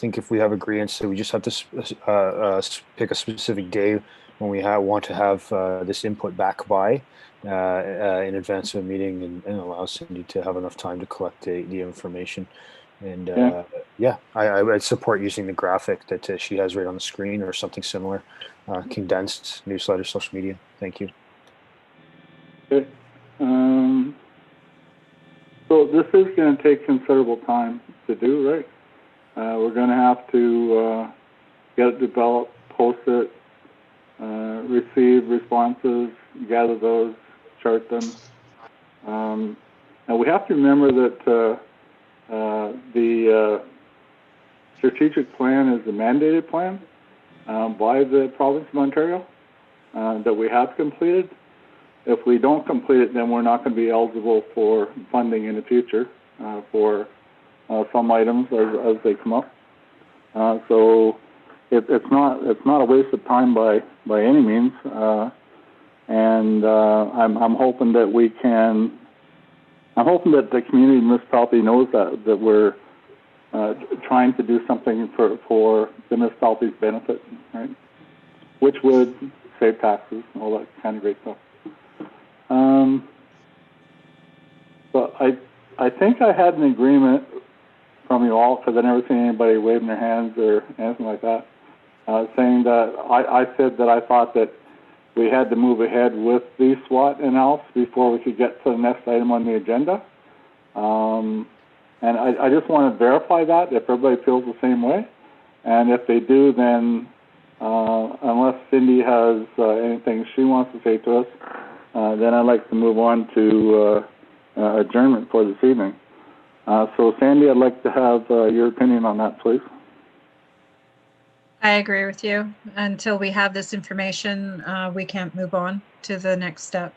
if we have agreements, so we just have to pick a specific day when we want to have this input back by in advance of a meeting, and allow Cindy to have enough time to collect the information. And I support using the graphic that she has right on the screen or something similar, condensed newsletter, social media. Thank you. Okay. So this is going to take considerable time to do, right? We're going to have to get it developed, post it, receive responses, gather those, chart them. And we have to remember that the strategic plan is a mandated plan by the province of Ontario. that we have completed. If we don't complete it, then we're not going to be eligible for funding in the future for some items as they come up. So it's not a waste of time by any means, and I'm hoping that we can. I'm hoping that the community municipality knows that we're trying to do something for the municipality's benefit, right? Which would save taxes and all that kind of great stuff. So I think I had an agreement from you all, because I never seen anybody waving their hands or anything like that, saying that I said that I thought that we had to move ahead with the SWOT analysis before we could get to the next item on the agenda. And I just want to verify that, if everybody feels the same way. And if they do, then unless Cindy has anything she wants to say to us, then I'd like to move on to adjournment for this evening. So Sandy, I'd like to have your opinion on that, please. I agree with you. Until we have this information, we can't move on to the next step.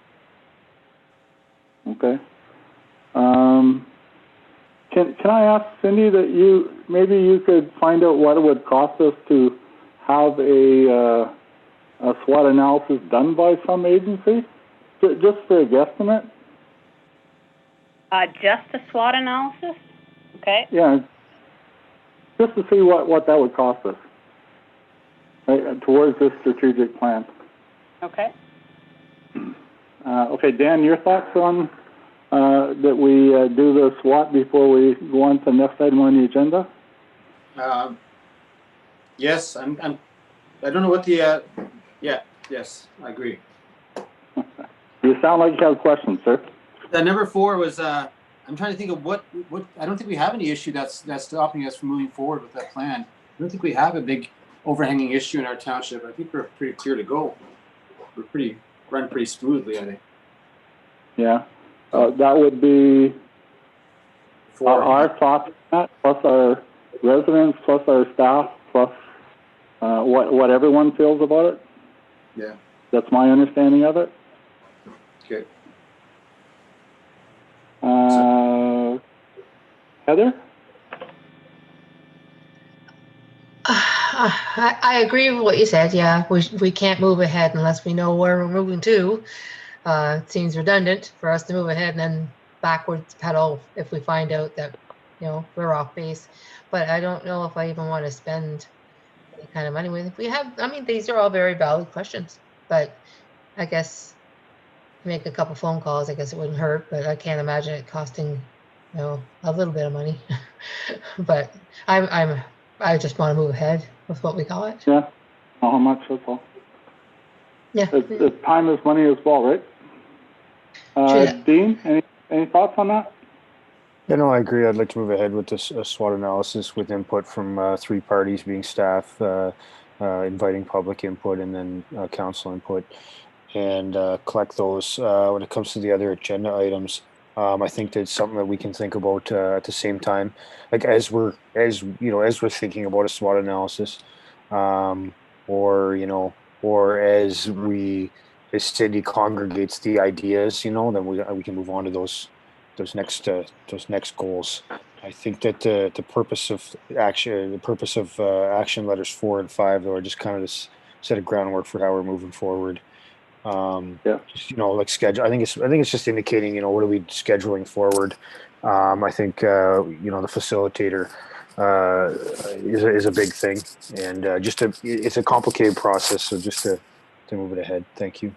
Okay. Can I ask Cindy that maybe you could find out what it would cost us to have a SWOT analysis done by some agency, just for a guesstimate? Just a SWOT analysis? Okay. Yeah, just to see what that would cost us, right, towards this strategic plan. Okay. Okay, Dan, your thoughts on that we do the SWOT before we go on to the next item on the agenda? Yes, I don't know what the, yes, I agree. You sound like you have questions, sir. Number 4 was, I'm trying to think of what, I don't think we have any issue that's stopping us from moving forward with that plan. I don't think we have a big overhanging issue in our township. I think we're pretty clear to go. We're run pretty smoothly, I think. Yeah, that would be our thoughts on that, plus our residents, plus our staff, plus what everyone feels about it. Yeah. That's my understanding of it. Okay. Heather? I agree with what you said. Yeah, we can't move ahead unless we know where we're moving to. It seems redundant for us to move ahead and then backwards pedal if we find out that, we're off base. But I don't know if I even want to spend any kind of money with. If we have, these are all very valid questions, but I guess make a couple phone calls. I guess it wouldn't hurt, but I can't imagine it costing, a little bit of money. But I just want to move ahead with what we got. Yeah, not how much, that's all. Yeah. It's time is money as well, right? Dean, any thoughts on that? Yeah, no, I agree. I'd like to move ahead with this SWOT analysis with input from 3 parties, being staff, inviting public input, and then council input, and collect those. When it comes to the other agenda items, I think that's something that we can think about at the same time, like as we're thinking about a SWOT analysis, or as Cindy congregates the ideas, then we can move on to those next goals. I think that the purpose of action letters 4 and 5, though, are just kind of this set of groundwork for how we're moving forward. Just, like schedule. I think it's just indicating, what are we scheduling forward. I think the facilitator is a big thing, and it's a complicated process. So just to move it ahead. Thank you.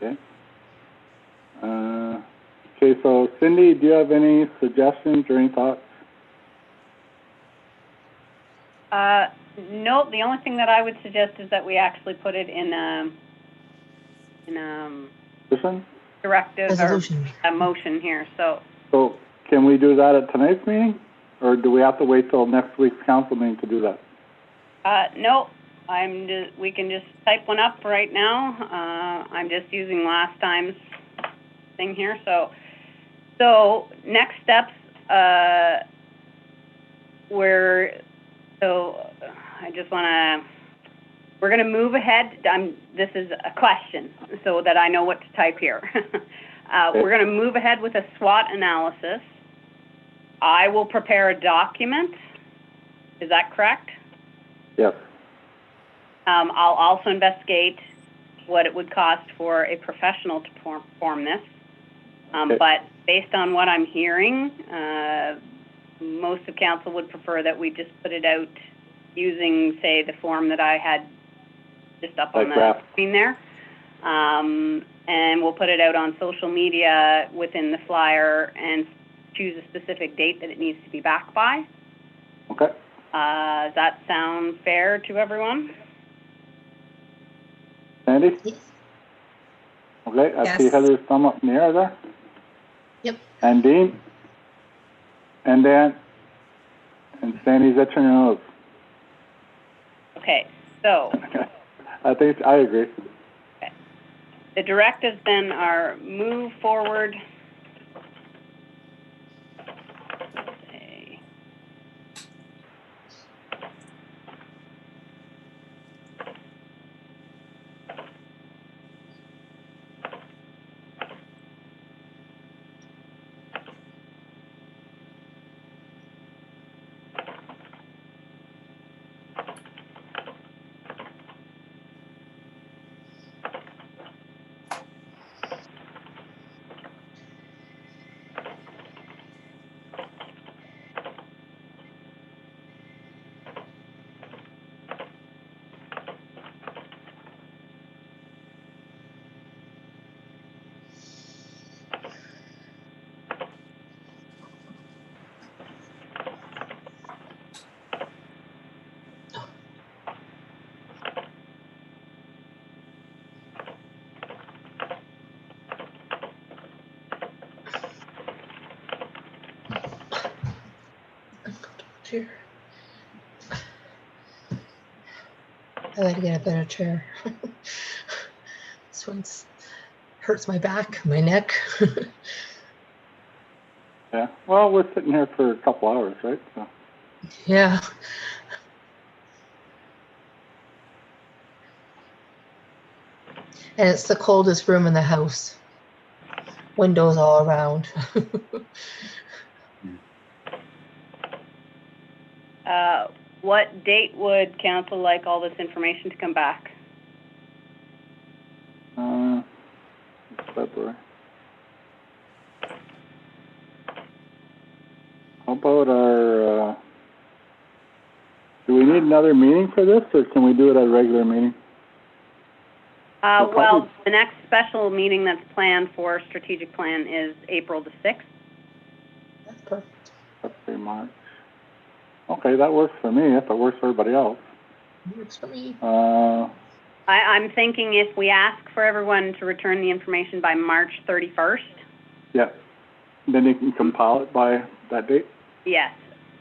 Okay. Okay. So Cindy, do you have any suggestions or any thoughts? Nope. The only thing that I would suggest is that we actually put it in directive resolution or a motion here. So can we do that at tonight's meeting, or do we have to wait till next week's council meeting to do that? Nope. We can just type one up right now. I'm just using last time's thing here. So next steps, I just want to we're going to move ahead. This is a question so that I know what to type here. We're going to move ahead with a SWOT analysis. I will prepare a document. Is that correct? Yes. I'll also investigate what it would cost for a professional to perform this. Okay. But based on what I'm hearing, most of council would prefer that we just put it out using, say, the form that I had just up on the screen there. And we'll put it out on social media within the flyer and choose a specific date that it needs to be back by. Okay. Does that sound fair to everyone? Sandy? Yes. Okay, I see Yes. Heather's thumb up in the air there. Yep. And Dean? And Dan? And Sandy's at your nose. Okay, so I think I agree. the directives then are move forward. Chair. I like to get a better chair. This one's hurts my back, my neck. Yeah. Well, we're sitting here for a couple hours, right? So. Yeah. And it's the coldest room in the house. Windows all around. What date would council like all this information to come back? It's February. How about our, do we need another meeting for this, or can we do it at a regular meeting? Well, the next special meeting that's planned for strategic plan is April the 6th. That's perfect. February, March. Okay, that works for me, if it works for everybody else. Works for me. I'm thinking if we ask for everyone to return the information by March 31st. Yeah. Then you can compile it by that date? Yes.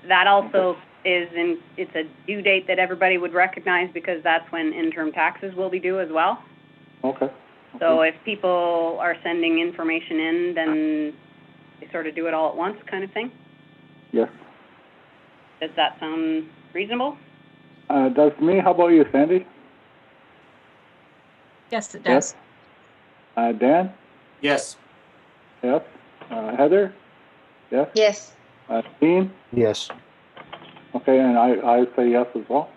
That also it's a due date that everybody would recognize because that's when interim taxes will be due as well. Okay. So if people are sending information in, then they sort of do it all at once kind of thing. Yes. Does that sound reasonable? Does to me. How about you, Sandy? Yes, it does. Dan? Yes. Yes. Heather? Yes. Yes. Dean? Yes. Okay, and I say yes as well.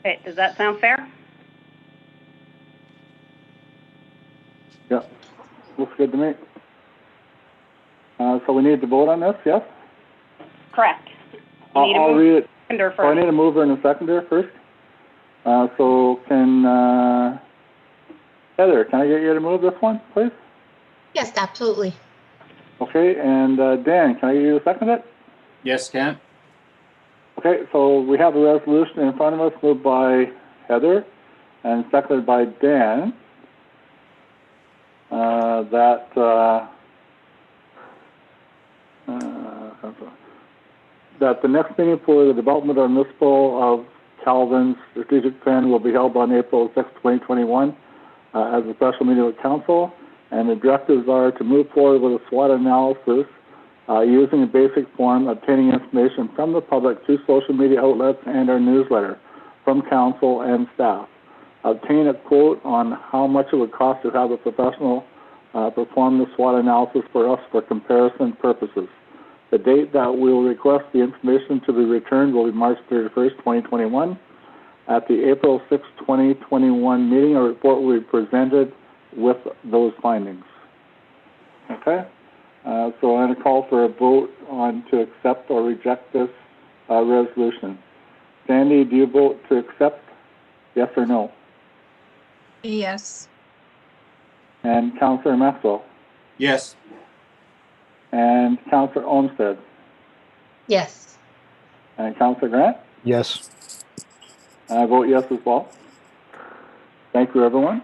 Okay, does that sound fair? Yeah. Looks good to me. So we need to vote on this, yes? Correct. You need a I'll read it. seconder Oh, I first. need a mover and a seconder first. So can, Heather, can I get you to move this one, please? Yes, absolutely. Okay, and Dan, can I get you to second it? Yes, Kent? Okay, so we have a resolution in front of us moved by Heather and seconded by Dan. that the next meeting for the development of municipal of Calvin's strategic plan will be held on April 6, 2021, as a special meeting with council, and the directives are to move forward with a SWOT analysis using a basic form, obtaining information from the public through social media outlets and our newsletter from council and staff. Obtain a quote on how much it would cost to have a professional perform the SWOT analysis for us for comparison purposes. The date that we will request the information to be returned will be March 31st, 2021. At the April 6, 2021 meeting, a report will be presented with those findings. Okay? So I'm going to call for a vote on to accept or reject this resolution. Sandy, do you vote to accept? Yes or no? Yes. And Councillor Maxwell? Yes. And Councillor Olmsted? Yes. And Councillor Grant? Yes. I vote yes as well. Thank you, everyone.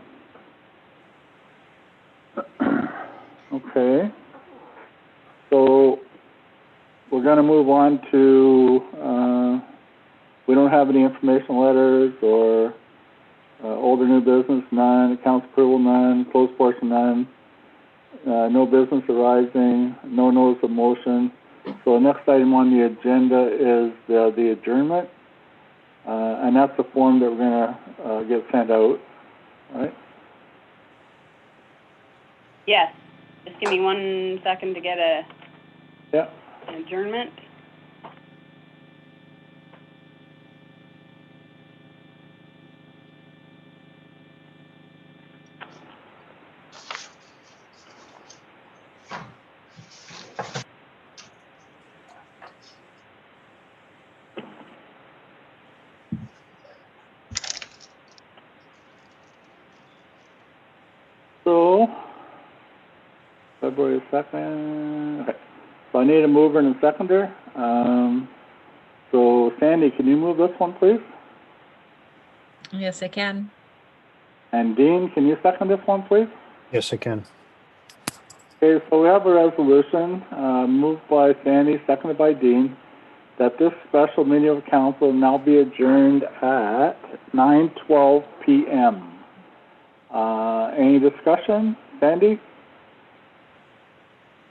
Okay. So we're going to move on to, we don't have any information letters or old or new business, none. Accounts approval, none. Closed portion, none. No business arising, no notice of motion. So the next item on the agenda is the adjournment, and that's the form that we're going to get sent out, right? Yes. Just give me 1 second to get an adjournment. So, February 2nd. Okay. So I need a mover and a seconder. So Sandy, can you move this one, please? Yes, I can. And Dean, can you second this one, please? Yes, I can. Okay, so we have a resolution moved by Sandy, seconded by Dean, that this special meeting of council now be adjourned at 9:12 p.m. Any discussion? Sandy?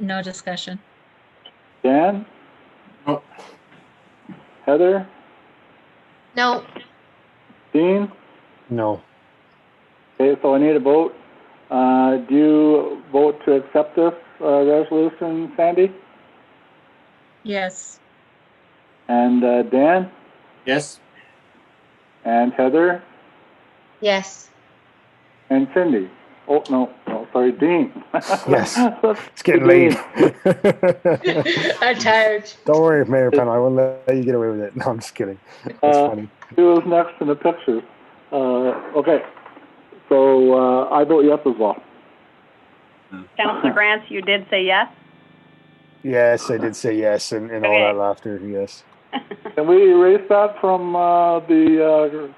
No discussion. Dan? No. Heather? No. Dean? No. Okay, so I need a vote. Do you vote to accept this resolution, Sandy? Yes. And Dan? Yes. And Heather? Yes. And Cindy? Oh, no, sorry, Dean. Yes. Let's It's getting Dean. late. I'm tired. Don't worry, Mayor Penn. I won't let you get away with it. No, I'm just kidding. That's funny. Who was next in the pictures? Okay, so I vote yes as well. Councillor Grant, you did say yes? Yes, I did say yes, and all Okay. that laughter. Yes. Can we erase that from the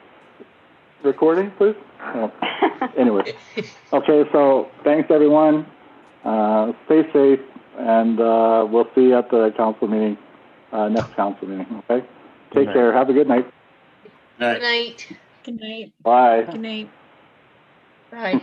recording, please? Oh. Anyway, okay, so thanks, everyone. Stay safe, and we'll see you at the council meeting, next council meeting, okay? Take night. care. Have a good night. Good night. Good night. Bye. Good night. Bye.